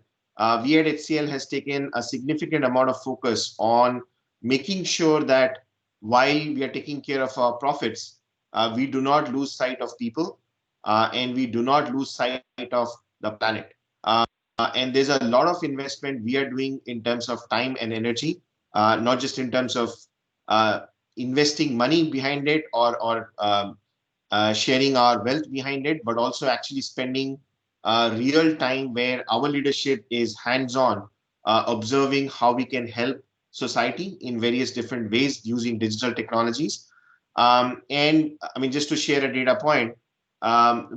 We at HCL has taken a significant amount of focus on making sure that while we are taking care of our profits, we do not lose sight of people and we do not lose sight of the planet. And there's a lot of investment we are doing in terms of time and energy, not just in terms of investing money behind it or sharing our wealth behind it, but also actually spending real time where our leadership is hands-on, observing how we can help society in various different ways using digital technologies. And I mean, just to share a data point,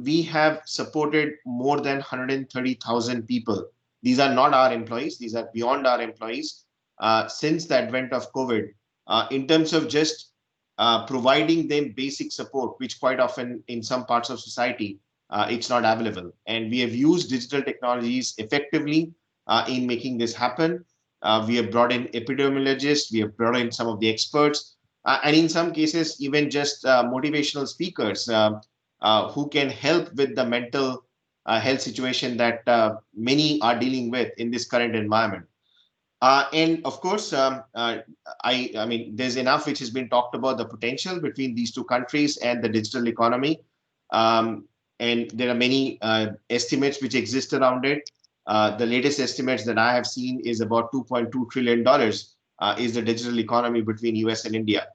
we have supported more than 130,000 people. These are not our employees, these are beyond our employees since the advent of COVID, in terms of just providing them basic support, which quite often in some parts of society, it's not available. And we have used digital technologies effectively in making this happen. We have brought in epidemiologists, we have brought in some of the experts, and in some cases, even just motivational speakers who can help with the mental health situation that many are dealing with in this current environment. And of course, I mean, there's enough which has been talked about the potential between these two countries and the digital economy. And there are many estimates which exist around it. The latest estimates that I have seen is about $2.2 trillion is the digital economy between US and India.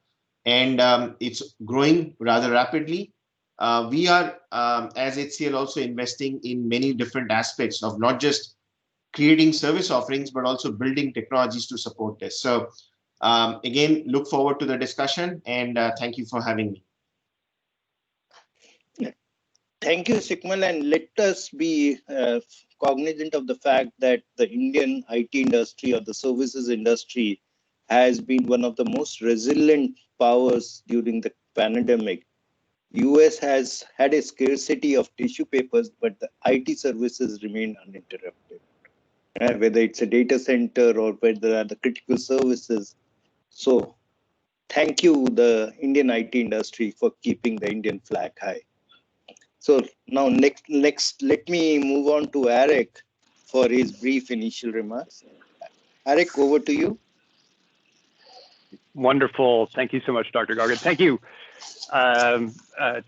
And it's growing rather rapidly. We are, as HCL, also investing in many different aspects of not just creating service offerings, but also building technologies to support this. So again, look forward to the discussion, and thank you for having me.
Thank you, Sikmal, and let us be cognizant of the fact that the Indian IT industry or the services industry has been one of the most resilient powers during the pandemic. US has had a scarcity of tissue papers, but the IT services remain uninterrupted. Whether it's a data center or whether the critical services. So thank you, the Indian IT industry, for keeping the Indian flag high. So now next, let me move on to Eric for his brief initial remarks. Eric, over to you.
Wonderful. Thank you so much, Dr. Garg. Thank you to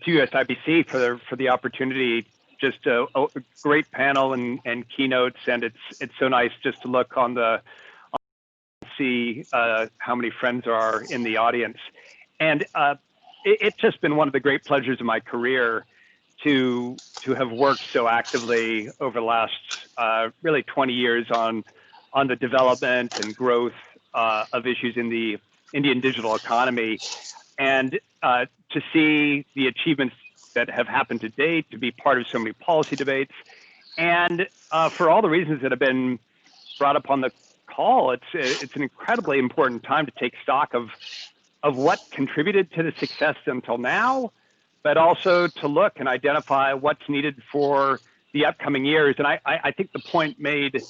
USIBC for the opportunity. Just a great panel and keynotes, and it's so nice just to look on the see how many friends are in the audience, and it's just been one of the great pleasures of my career to have worked so actively over the last really 20 years on the development and growth of issues in the Indian digital economy, and to see the achievements that have happened to date, to be part of so many policy debates, and for all the reasons that have been brought up on the call, it's an incredibly important time to take stock of what contributed to the success until now, but also to look and identify what's needed for the upcoming years. And I think the point made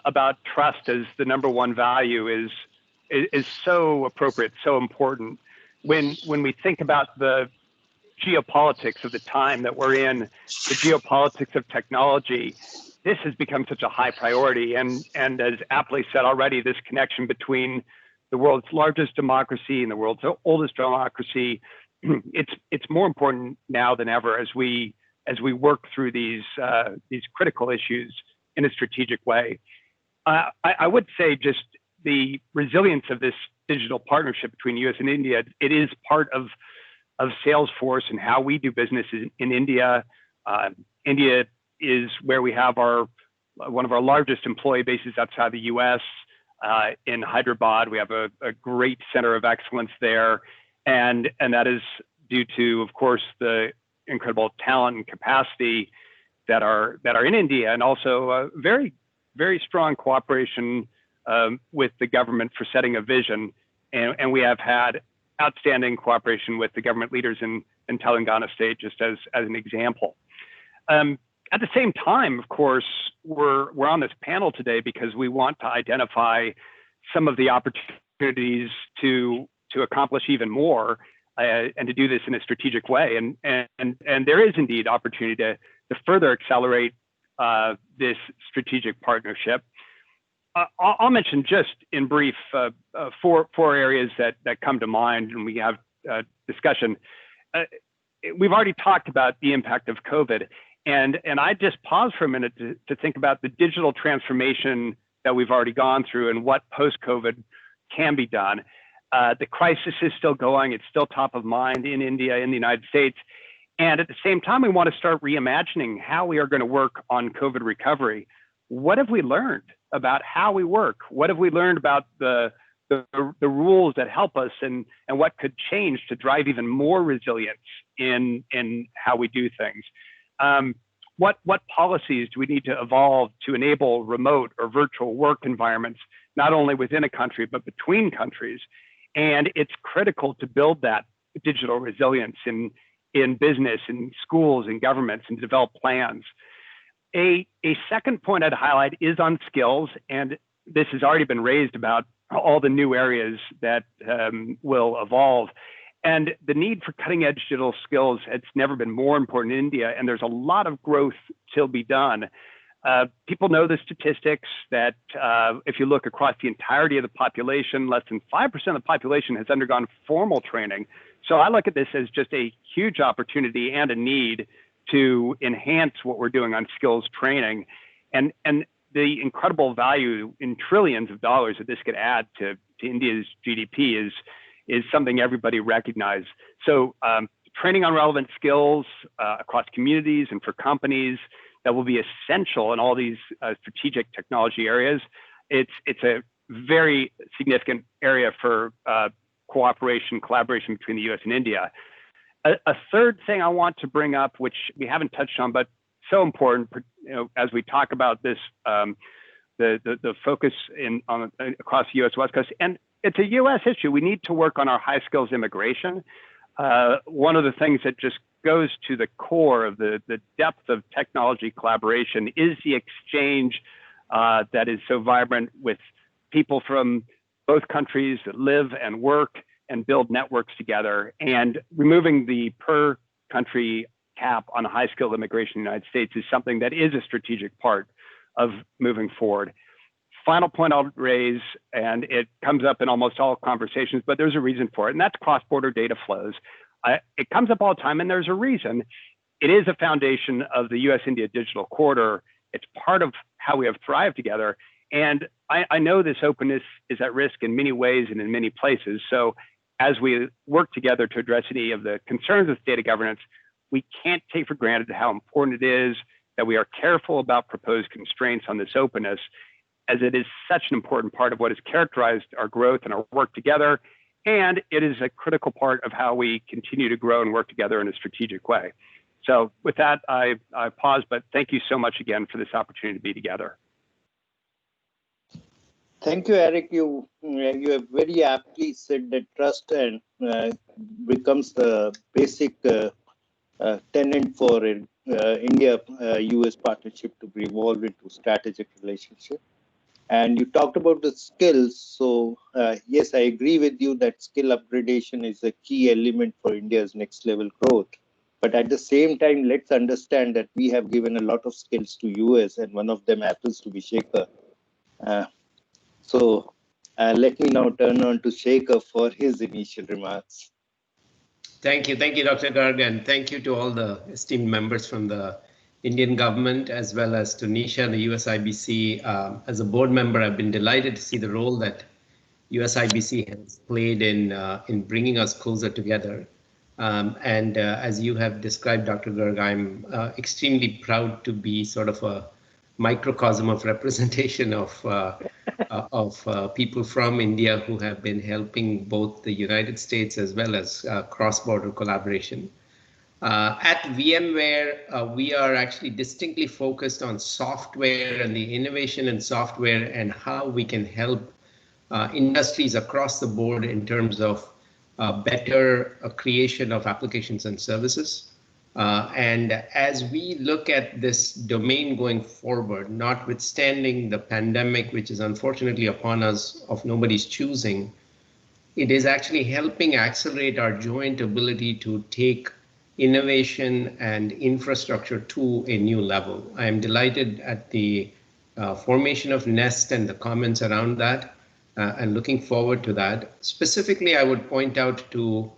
about trust as the #1 value is is so appropriate, so important. When we think about the geopolitics of the time that we're in, the geopolitics of technology, this has become such a high priority. And as aptly said already, this connection between the world's largest democracy and the world's oldest democracy, it's more important now than ever as we work through these critical issues in a strategic way. I would say just the resilience of this digital partnership between U.S. and India, it is part of Salesforce and how we do business in India. India is where we have one of our largest employee bases outside the U.S. In Hyderabad, we have a great center of excellence there, and that is due to, of course, the incredible talent and capacity that are in India, and also very, very strong cooperation with the government for setting a vision. And we have had outstanding cooperation with the government leaders in Telangana state, just as an example. At the same time, of course, we're on this panel today because we want to identify some of the opportunities to accomplish even more and to do this in a strategic way. And there is indeed opportunity to further accelerate this strategic partnership. I'll mention just in brief four areas that come to mind when we have discussion. We've already talked about the impact of COVID, and I just pause for a minute to think about the digital transformation that we've already gone through and what post-COVID can be done. The crisis is still going; it's still top of mind in India, in the United States, and at the same time, we want to start reimagining how we are going to work on COVID recovery. What have we learned about how we work? What have we learned about the rules that help us, and what could change to drive even more resilience in how we do things? What policies do we need to evolve to enable remote or virtual work environments, not only within a country, but between countries? And it's critical to build that digital resilience in business, in schools, in governments, and develop plans. A second point I'd highlight is on skills, and this has already been raised about all the new areas that will evolve. And the need for cutting edge digital skills, it's never been more important in India, and there's a lot of growth still be done. People know the statistics that if you look across the entirety of the population, less than 5% of the population has undergone formal training. So I look at this as just a huge opportunity and a need to enhance what we're doing on skills training, and the incredible value in trillions of dollars that this could add to India's GDP is something everybody recognizes. So training on relevant skills across communities and for companies that will be essential in all these strategic technology areas. It's a very significant area for cooperation, collaboration between the U.S. and India. A third thing I want to bring up, which we haven't touched on, but so important, as we talk about this, the focus across the U.S. West Coast, and it's a U.S. issue. We need to work on our high skills immigration. One of the things that just goes to the core of the depth of technology collaboration is the exchange that is so vibrant with people from both countries that live and work and build networks together, and removing the per country cap on high skilled immigration in the United States is something that is a strategic part of moving forward. Final point I'll raise, and it comes up in almost all conversations, but there's a reason for it, and that's cross-border data flows. It comes up all the time, and there's a reason. It is a foundation of the U.S.-India digital corridor. It's part of how we have thrived together. And I know this openness is at risk in many ways and in many places. So as we work together to address any of the concerns with data governance, we can't take for granted how important it is that we are careful about proposed constraints on this openness, as it is such an important part of what has characterized our growth and our work together. And it is a critical part of how we continue to grow and work together in a strategic way. So with that, I pause, but thank you so much again for this opportunity to be together.
Thank you, Eric. You have very aptly said that trust and becomes the basic tenet for India-US partnership to be evolved into strategic relationship. And you talked about the skills. So yes, I agree with you that skill upgradation is a key element for India's next level growth. But at the same time, let's understand that we have given a lot of skills to US, and one of them happens to be Shekhar. Uh, let me now turn on to Shekhar for his initial remarks.
Thank you, Dr. Garg, and thank you to all the esteemed members from the Indian government, as well as to Nisha, the USIBC. As a board member, I've been delighted to see the role that USIBC has played in bringing us closer together. As you have described, Dr. Garg, I'm extremely proud to be sort of a microcosm of representation of people from India who have been helping both the United States as well as cross-border collaboration. At VMware, we are actually distinctly focused on software and the innovation in software and how we can help industries across the board in terms of better creation of applications and services. And as we look at this domain going forward, notwithstanding the pandemic, which is unfortunately upon us of nobody's choosing, it is actually helping accelerate our joint ability to take innovation and infrastructure to a new level. I am delighted at the formation of Nest and the comments around that, and looking forward to that. Specifically, I would point out to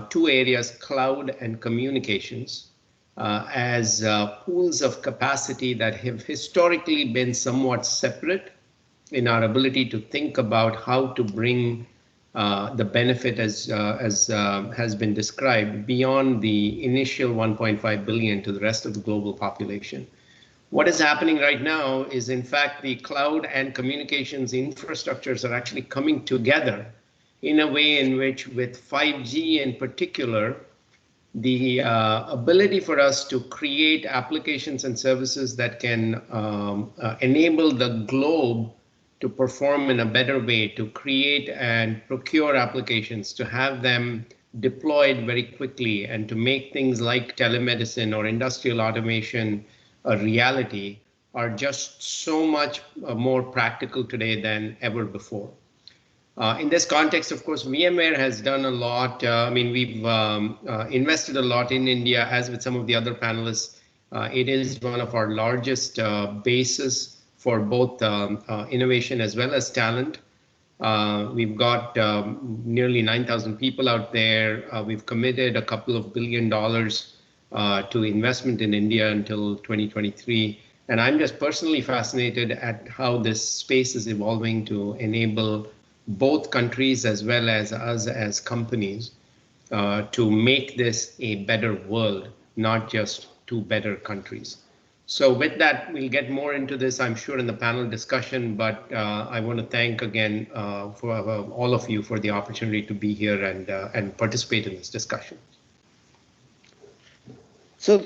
two areas, cloud and communications, as pools of capacity that have historically been somewhat separate in our ability to think about how to bring the benefit as has been described beyond the initial 1.5 billion to the rest of the global population. What is happening right now is, in fact, the cloud and communications infrastructures are actually coming together in a way in which, with 5G in particular, the ability for us to create applications and services that can enable the globe to perform in a better way, to create and procure applications, to have them deployed very quickly, and to make things like telemedicine or industrial automation a reality are just so much more practical today than ever before. In this context, of course, VMware has done a lot. I mean, we've invested a lot in India, as with some of the other panelists. It is one of our largest bases for both innovation as well as talent. We've got nearly 9,000 people out there. We've committed a couple of $2 billion to investment in India until 2023. And I'm just personally fascinated at how this space is evolving to enable both countries as well as us as companies to make this a better world, not just two better countries. So with that, we'll get more into this, I'm sure, in the panel discussion, but I want to thank again for all of you for the opportunity to be here and participate in this discussion.
So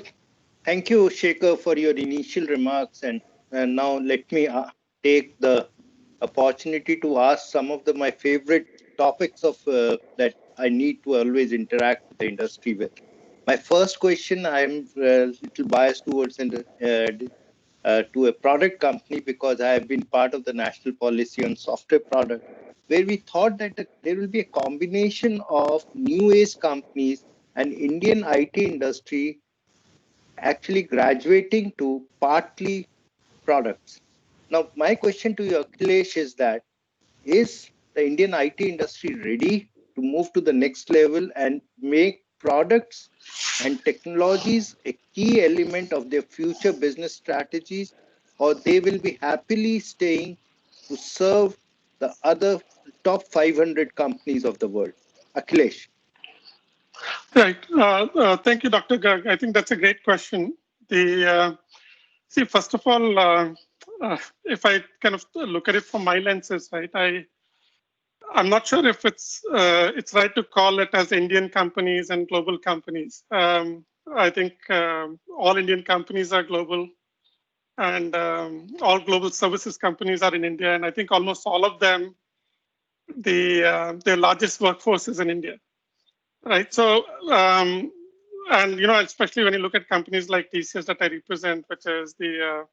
thank you, Shekhar, for your initial remarks. And now let me take the opportunity to ask some of my favorite topics of that I need to always interact with the industry with. My first question, I'm a little biased towards to a product company, because I have been part of the national policy on software product, where we thought that there will be a combination of new age companies and Indian IT industry actually graduating to partly products. Now, my question to you, Akhilesh, is that is the Indian IT industry ready to move to the next level and make products and technologies a key element of their future business strategies, or they will be happily staying to serve the other top 500 companies of the world? Akhilesh.
Right. Thank you, Dr. Garg. I think that's a great question. See, first of all, if I kind of look at it from my lenses, right, I'm not sure if it's right to call it as Indian companies and global companies. I think all Indian companies are global, and all global services companies are in India, and I think almost all of them, their largest workforce is in India, right? So, and especially when you look at companies like TCS that I represent, which is the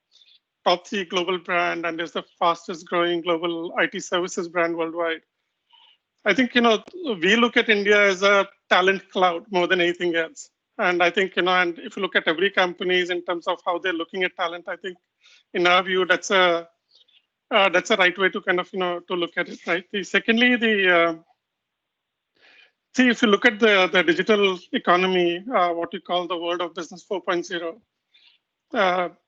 top 3 global brand and is the fastest growing global IT services brand worldwide. I think, we look at India as a talent cloud more than anything else. And I think, and if you look at every companies in terms of how they're looking at talent, I think in our view, that's a right way to kind of, to look at it, right? Secondly, see, if you look at the digital economy, what we call the world of business 4.0,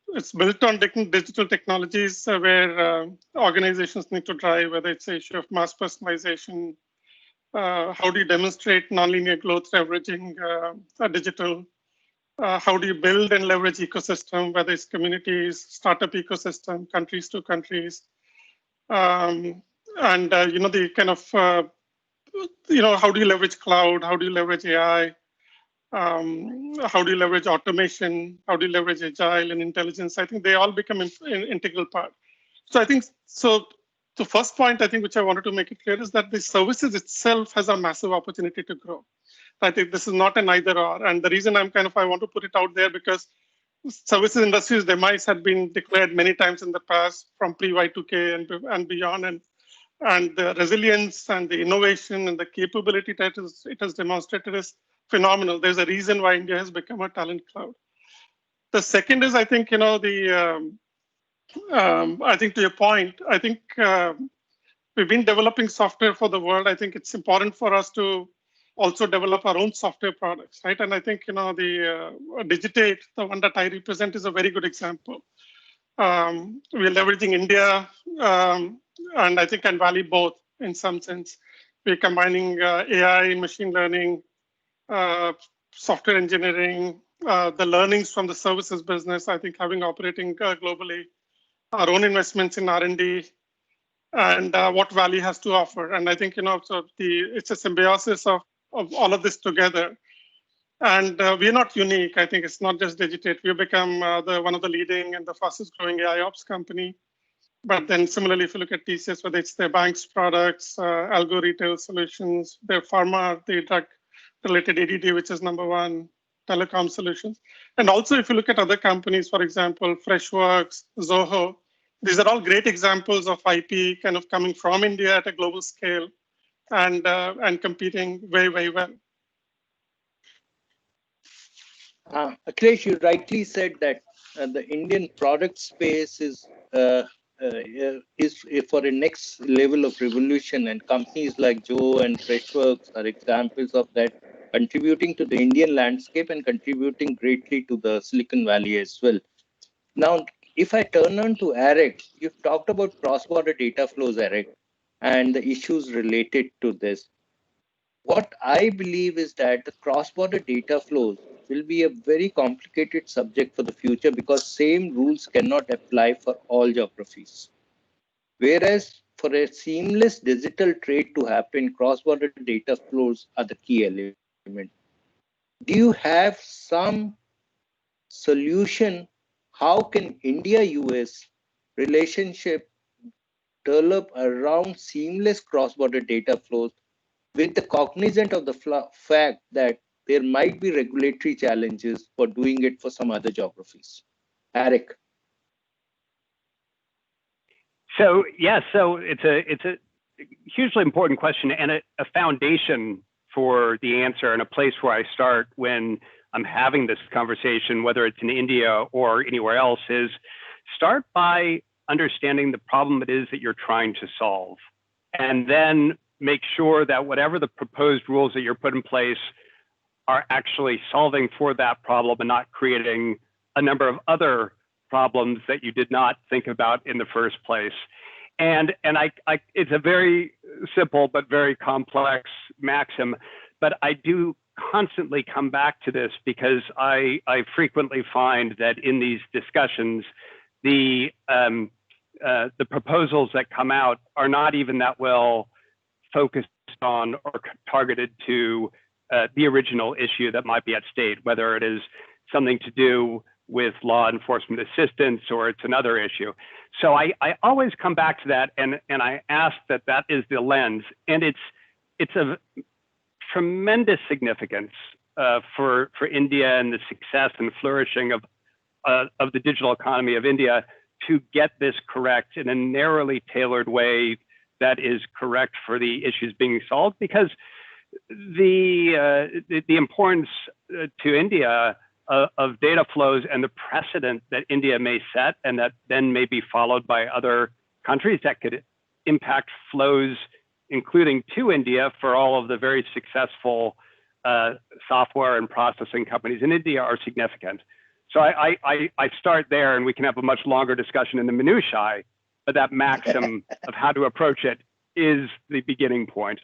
it's built on digital technologies where organizations need to drive, whether it's the issue of mass personalization, how do you demonstrate nonlinear growth leveraging digital? How do you build and leverage ecosystem, whether it's communities, startup ecosystem, countries to countries, and the kind of how do you leverage cloud? How do you leverage AI? How do you leverage automation? How do you leverage agile and intelligence? I think they all become an integral part. So I think the first point I think which I wanted to make it clear is that the services itself has a massive opportunity to grow. I think this is not an either or, and the reason I want to put it out there because services industry's demise had been declared many times in the past from pre-Y2K and beyond, and the resilience and the innovation and the capability that it has demonstrated is phenomenal. There's a reason why India has become a talent cloud. The second is, I think, I think to your point, I think we've been developing software for the world. I think it's important for us to also develop our own software products, right? And I think, the Digitate, the one that I represent, is a very good example. We're leveraging India and I think and Valley both in some sense. We're combining AI, machine learning, software engineering, the learnings from the services business, I think having operating globally, our own investments in R&D, and what Valley has to offer. And I think, so it's a symbiosis of all of this together. And we're not unique. I think it's not just Digitate. We've become one of the leading and the fastest growing AI ops company. But then similarly, if you look at TCS, whether it's their banks products, algo retail solutions, their pharma, the drug-related ADD, which is #1, telecom solutions. And also, if you look at other companies, for example, Freshworks, Zoho, these are all great examples of IP kind of coming from India at a global scale and competing very, very well.
Akhilesh, you rightly said that the Indian product space is for a next level of revolution, and companies like Joe and Freshworks are examples of that, contributing to the Indian landscape and contributing greatly to the Silicon Valley as well. Now, if I turn on to Eric, you've talked about cross-border data flows, Eric, and the issues related to this. What I believe is that the cross-border data flows will be a very complicated subject for the future because same rules cannot apply for all geographies. Whereas for a seamless digital trade to happen, cross-border data flows are the key element. Do you have some solution? How can India-US relationship develop around seamless cross-border data flows with the cognizant of the fact that there might be regulatory challenges for doing it for some other geographies? Eric.
So it's a hugely important question and a foundation for the answer, and a place where I start when I'm having this conversation, whether it's in India or anywhere else, is start by understanding the problem it is that you're trying to solve, and then make sure that whatever the proposed rules that you're put in place are actually solving for that problem and not creating a number of other problems that you did not think about in the first place. And it's a very simple but very complex maxim, but I do constantly come back to this because I frequently find that in these discussions, the proposals that come out are not even that well focused on or targeted to the original issue that might be at stake, whether it is something to do with law enforcement assistance or it's another issue. So I always come back to that, and I ask that is the lens, and it's of tremendous significance for India and the success and flourishing of the digital economy of India to get this correct in a narrowly tailored way that is correct for the issues being solved, because the importance to India of data flows and the precedent that India may set and that then may be followed by other countries that could impact flows, including to India, for all of the very successful software and processing companies in India are significant. So I start there, and we can have a much longer discussion in the minutiae, but that maxim of how to approach it is the beginning point.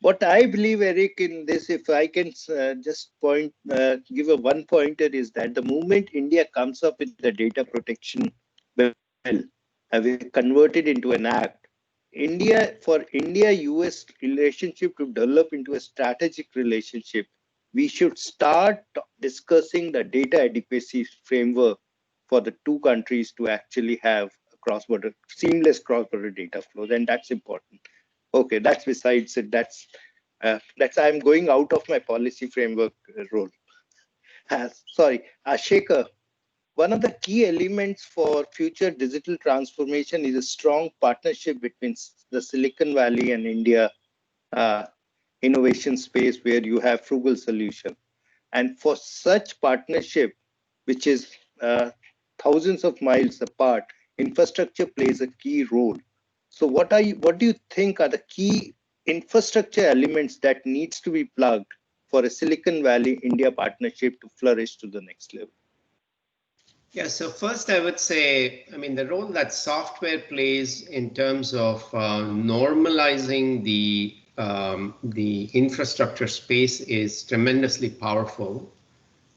What I believe, Eric, in this, if I can just give a one pointer, is that the moment India comes up with the data protection bill, we convert it into an act. For India-US relationship to develop into a strategic relationship, we should start discussing the data adequacy framework for the two countries to actually have cross-border, seamless cross-border data flows, and that's important. Okay, that's besides it. That's I'm going out of my policy framework role. Sorry, Shekhar. One of the key elements for future digital transformation is a strong partnership between the Silicon Valley and India innovation space, where you have frugal solution. And for such partnership, which is thousands of miles apart, infrastructure plays a key role. So what do you think are the key infrastructure elements that needs to be plugged for a Silicon Valley India partnership to flourish to the next level?
Yeah, so first I would say, I mean, the role that software plays in terms of normalizing the infrastructure space is tremendously powerful.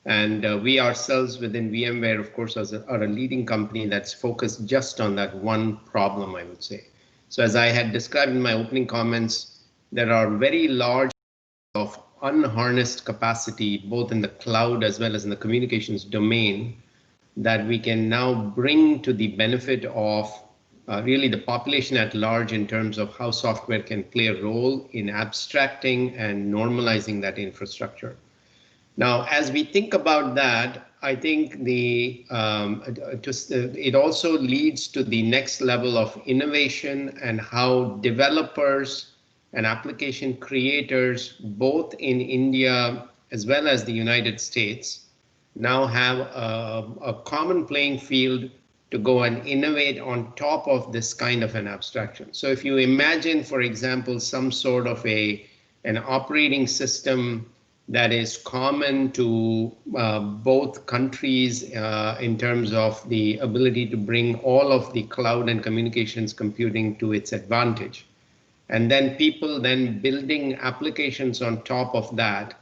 And we ourselves within VMware, of course, are a leading company that's focused just on that one problem, I would say. So as I had described in my opening comments, there are very large of unharnessed capacity, both in the cloud as well as in the communications domain, that we can now bring to the benefit of really the population at large in terms of how software can play a role in abstracting and normalizing that infrastructure. Now, as we think about that, I think it also leads to the next level of innovation and how developers and application creators, both in India as well as the United States, now have a common playing field to go and innovate on top of this kind of an abstraction. So if you imagine, for example, some sort of an operating system that is common to both countries in terms of the ability to bring all of the cloud and communications computing to its advantage, and then people then building applications on top of that,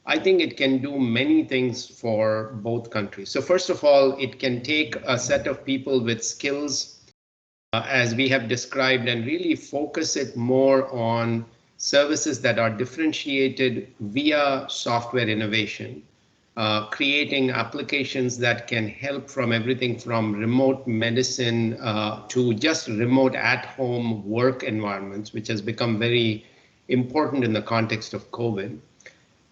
I think it can do many things for both countries. So first of all, it can take a set of people with skills, as we have described, and really focus it more on services that are differentiated via software innovation, creating applications that can help from everything from remote medicine to just remote at-home work environments, which has become very important in the context of COVID.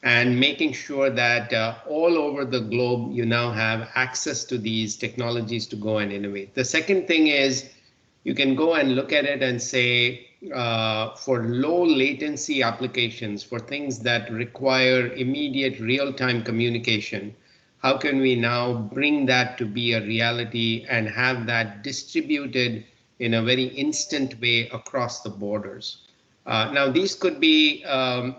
And making sure that all over the globe, you now have access to these technologies to go and innovate. The second thing is you can go and look at it and say, for low latency applications, for things that require immediate real-time communication, how can we now bring that to be a reality and have that distributed in a very instant way across the borders? Now, these could be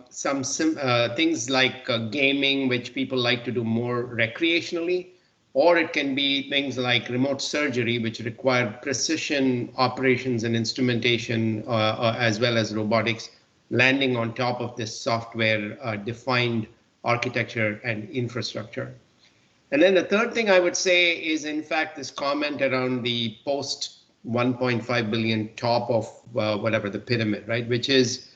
some things like gaming, which people like to do more recreationally, or it can be things like remote surgery, which require precision operations and instrumentation, as well as robotics, landing on top of this software-defined architecture and infrastructure. And then the third thing I would say is, in fact, this comment around the post 1.5 billion top of whatever the pyramid, right? Which is,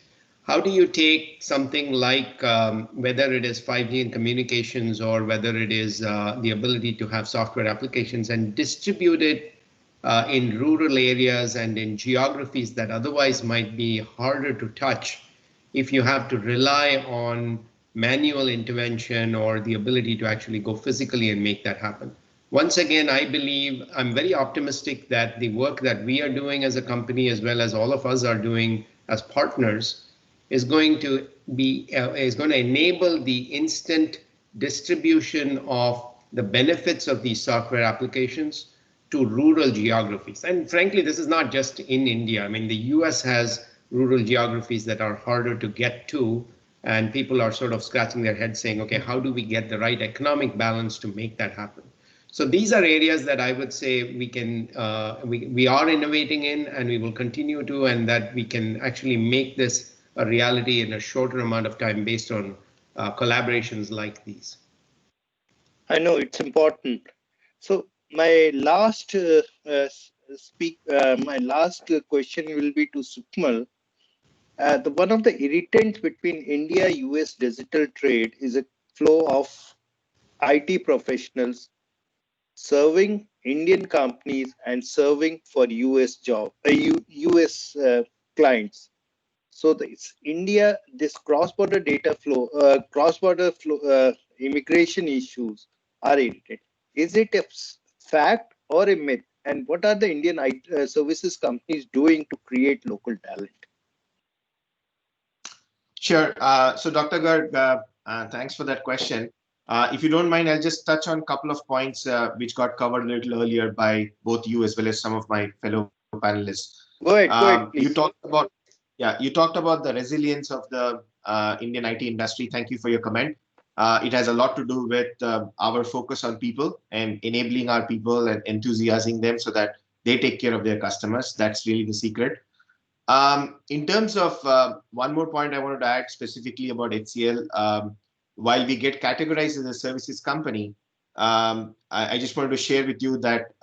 how do you take something like whether it is 5G in communications or whether it is the ability to have software applications and distribute it in rural areas and in geographies that otherwise might be harder to touch if you have to rely on manual intervention or the ability to actually go physically and make that happen. once again, I believe I'm very optimistic that the work that we are doing as a company, as well as all of us are doing as partners, is going to enable the instant distribution of the benefits of these software applications to rural geographies. And frankly, this is not just in India. I mean, the US has rural geographies that are harder to get to, and people are sort of scratching their heads saying, okay, how do we get the right economic balance to make that happen? So these are areas that I would say we can, we are innovating in, and we will continue to, and that we can actually make this a reality in a shorter amount of time based on collaborations like these.
I know it's important. So my last my last question will be to Sukmal. One of the irritants between India-US digital trade is a flow of IT professionals serving Indian companies and serving for US US clients. So this cross-border data flow, immigration issues are irritating. Is it a fact or a myth? And what are the Indian services companies doing to create local talent?
Sure. So Dr. Garg, thanks for that question. If you don't mind, I'll just touch on a couple of points which got covered a little earlier by both you as well as some of my fellow panelists.
Go ahead, please.
You talked about the resilience of the Indian IT industry. Thank you for your comment. It has a lot to do with our focus on people and enabling our people and enthusiasing them so that they take care of their customers. That's really the secret. In terms of one more point I wanted to add specifically about HCL, while we get categorized as a services company, I just wanted to share with you that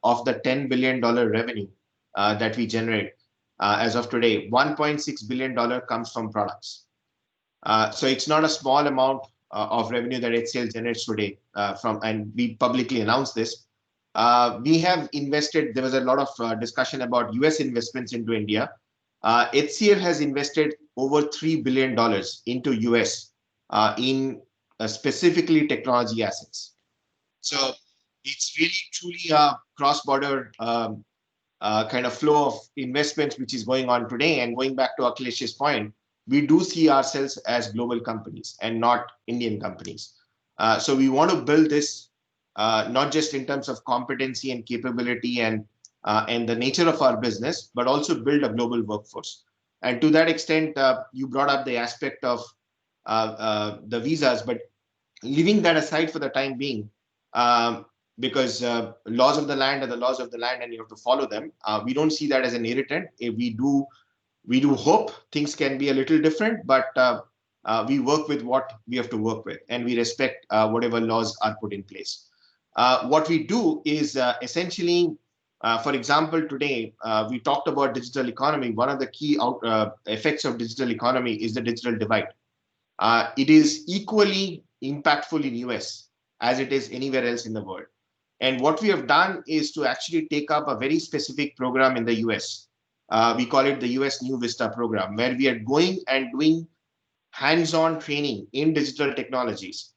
of the $10 billion revenue that we generate as of today, $1.6 billion comes from products. So it's not a small amount of revenue that HCL generates today and we publicly announced this. We have invested, there was a lot of discussion about US investments into India. HCL has invested over $3 billion into US in specifically technology assets. So it's really truly a cross-border kind of flow of investments which is going on today. And going back to Akhilesh's point, we do see ourselves as global companies and not Indian companies. So we want to build this not just in terms of competency and capability and the nature of our business, but also build a global workforce. And to that extent, you brought up the aspect of the visas, but leaving that aside for the time being, because laws of the land are the laws of the land and you have to follow them, we don't see that as an irritant. We do hope things can be a little different, but we work with what we have to work with and we respect whatever laws are put in place. What we do is essentially, for example, today we talked about digital economy. One of the key effects of digital economy is the digital divide. It is equally impactful in US as it is anywhere else in the world. And what we have done is to actually take up a very specific program in the US. We call it the US New Vista program, where we are going and doing hands-on training in digital technologies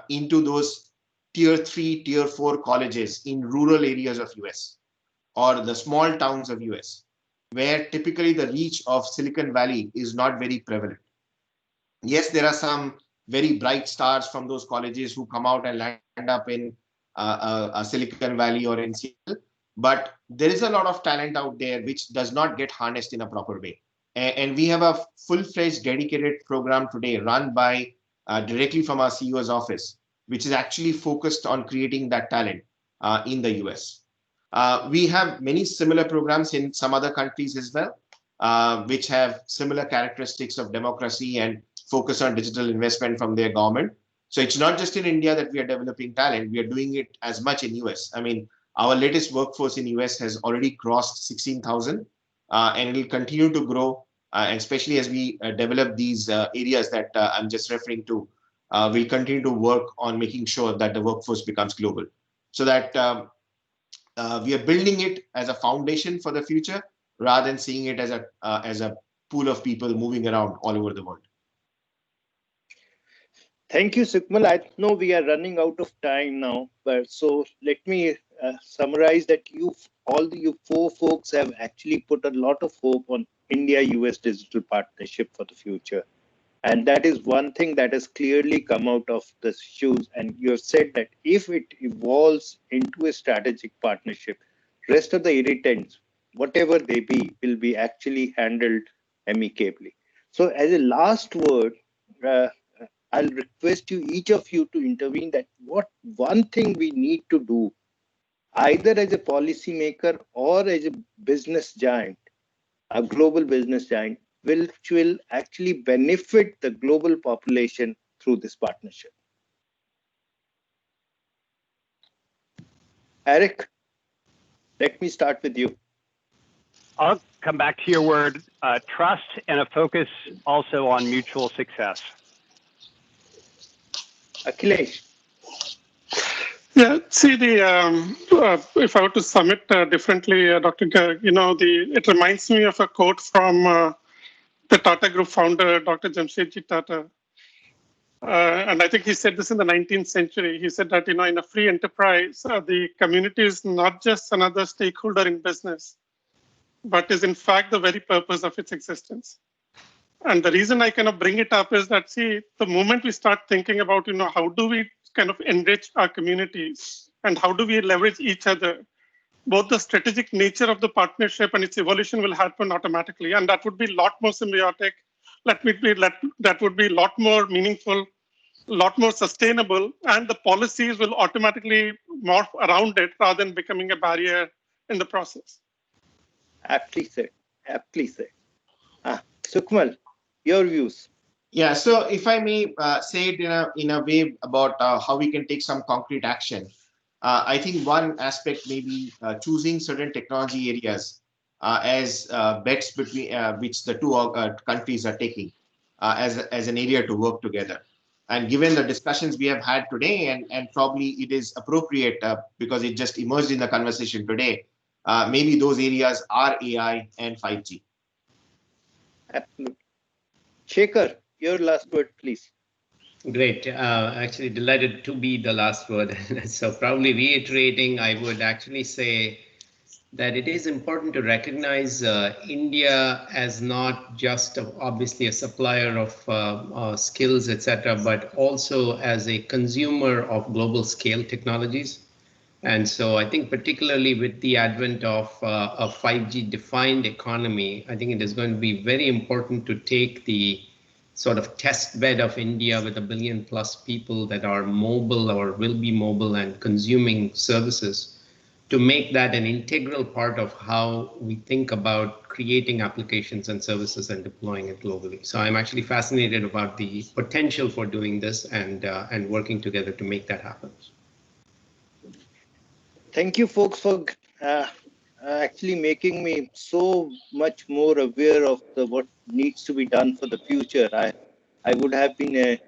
into those tier 3, tier 4 colleges in rural areas of US or the small towns of US, where typically the reach of Silicon Valley is not very prevalent. Yes, there are some very bright stars from those colleges who come out and land up in a Silicon Valley or in Seattle, but there is a lot of talent out there which does not get harnessed in a proper way. And we have a full-fledged dedicated program today run by directly from our CEO's office, which is actually focused on creating that talent in the US. We have many similar programs in some other countries as well, which have similar characteristics of democracy and focus on digital investment from their government. So it's not just in India that we are developing talent, we are doing it as much in US. I mean, our latest workforce in US has already crossed 16,000 and it will continue to grow, and especially as we develop these areas that I'm just referring to, we'll continue to work on making sure that the workforce becomes global so that we are building it as a foundation for the future rather than seeing it as a pool of people moving around all over the world.
Thank you, Sukmal. I know we are running out of time now, but so let me summarize that you four folks have actually put a lot of hope on India-US digital partnership for the future. And that is one thing that has clearly come out of the shoes. And you have said that if it evolves into a strategic partnership, rest of the irritants, whatever they be, will be actually handled amicably. So as a last word, uh, I'll request you, each of you, to intervene that what one thing we need to do, either as a policymaker or as a business giant, a global business giant, which will actually benefit the global population through this partnership. Eric, let me start with you.
I'll come back to your word, trust, and a focus also on mutual success.
Akhilesh.
Yeah, see if I were to sum it differently, Dr. Garg, it reminds me of a quote from the Tata Group founder, Dr. Jamshedji Tata. And I think he said this in the 19th century. He said that, in a free enterprise, the community is not just another stakeholder in business, but is in fact the very purpose of its existence. And the reason I kind of bring it up is that, see, the moment we start thinking about, how do we kind of enrich our communities and how do we leverage each other, both the strategic nature of the partnership and its evolution will happen automatically. And that would be a lot more symbiotic. That would be a lot more meaningful, a lot more sustainable, and the policies will automatically morph around it rather than becoming a barrier in the process.
Aptly said. Aptly said. Sukmal, your views.
Yeah, so if I may say it in a way about how we can take some concrete action, I think one aspect may be choosing certain technology areas as bets between which the two countries are taking as an area to work together. And given the discussions we have had today, and probably it is appropriate because it just emerged in the conversation today, maybe those areas are AI and 5G.
Absolutely. Shekhar, your last word, please.
Great. Actually, delighted to be the last word. So probably reiterating, I would actually say that it is important to recognize India as not just obviously a supplier of skills, etc., but also as a consumer of global scale technologies. And so I think particularly with the advent of a 5G defined economy, I think it is going to be very important to take the sort of test bed of India with 1 billion plus people that are mobile or will be mobile and consuming services, to make that an integral part of how we think about creating applications and services and deploying it globally. So I'm actually fascinated about the potential for doing this and working together to make that happen.
Thank you, folks, for actually making me so much more aware of what needs to be done for the future. I would have been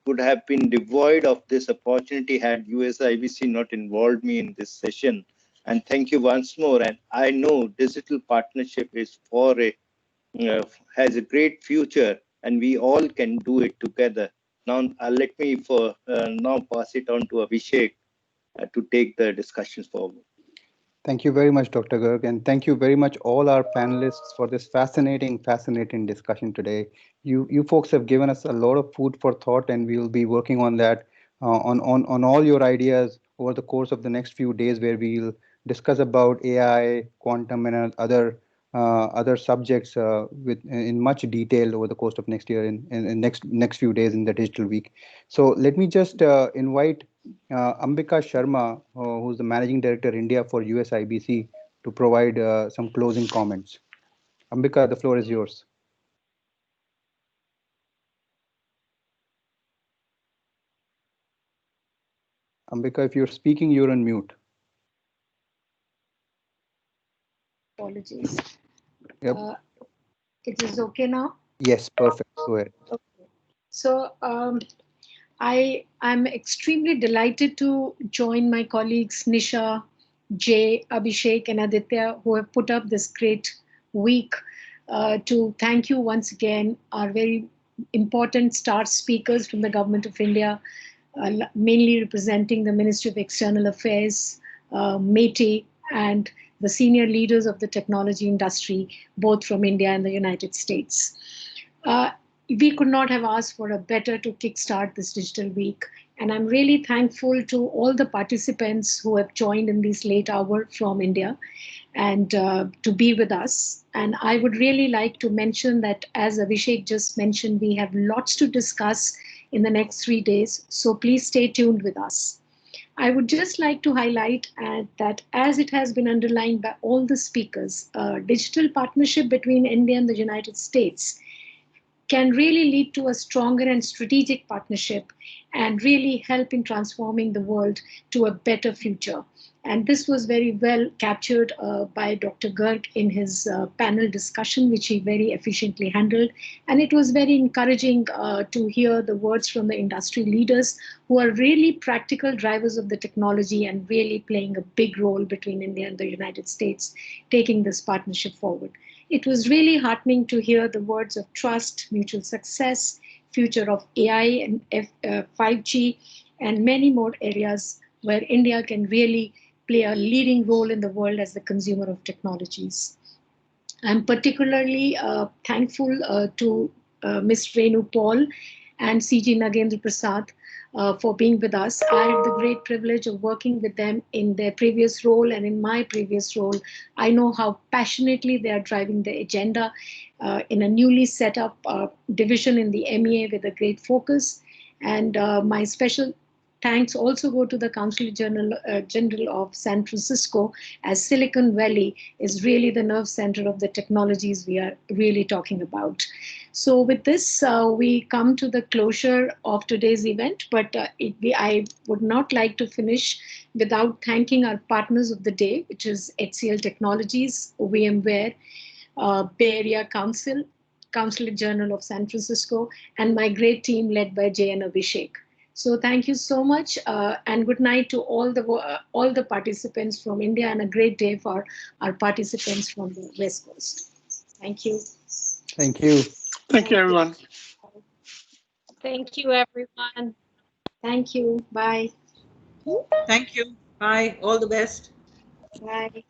would have been devoid of this opportunity had USIBC not involved me in this session. And thank you once more. And I know digital partnership is has a great future, and we all can do it together. Now, let me now pass it on to Abhishek to take the discussions forward.
Thank you very much, Dr. Garg, and thank you very much all our panelists for this fascinating discussion today. You folks have given us a lot of food for thought, and we will be working on that on all your ideas over the course of the next few days, where we'll discuss about AI, quantum, and other subjects in much detail over the course of next year in next few days in the digital week. So let me just invite Ambika Sharma, who's the Managing Director India for US IBC, to provide some closing comments. Ambika, the floor is yours. Ambika, if you're speaking, you're on mute.
Apologies.
Yep.
It is okay now?
Yes, perfect. Go ahead.
Okay. So I'm extremely delighted to join my colleagues Nisha, Jay, Abhishek, and Aditya, who have put up this great week, to thank you once again, our very important star speakers from the Government of India, mainly representing the Ministry of External Affairs, METI, and the senior leaders of the technology industry, both from India and the United States. We could not have asked for a better to kickstart this digital week. And I'm really thankful to all the participants who have joined in this late hour from India and to be with us. And I would really like to mention that, as Abhishek just mentioned, we have lots to discuss in the next 3 days. So please stay tuned with us. I would just like to highlight that, as it has been underlined by all the speakers, digital partnership between India and the United States can really lead to a stronger and strategic partnership and really help in transforming the world to a better future. And this was very well captured by Dr. Garg in his panel discussion, which he very efficiently handled. And it was very encouraging to hear the words from the industry leaders who are really practical drivers of the technology and really playing a big role between India and the United States, taking this partnership forward. It was really heartening to hear the words of trust, mutual success, future of AI and 5G, and many more areas where India can really play a leading role in the world as the consumer of technologies. I'm particularly thankful to Ms. Renu Paul and CG Nagendra Prasad for being with us. I had the great privilege of working with them in their previous role and in my previous role. I know how passionately they are driving the agenda in a newly set up division in the MEA with a great focus. And my special thanks also go to the Consul General of San Francisco, as Silicon Valley is really the nerve center of the technologies we are really talking about. So with this, we come to the closure of today's event, but I would not like to finish without thanking our partners of the day, which is HCL Technologies, VMware, Bay Area Council, Consulate General of San Francisco, and my great team led by Jay and Abhishek. So thank you so much, and good night to all the participants from India, and a great day for our participants from the West Coast. Thank you.
Thank you.
Thank you, everyone.
Thank you, everyone.
Thank you. Bye.
Thank you. Bye. All the best.
Bye.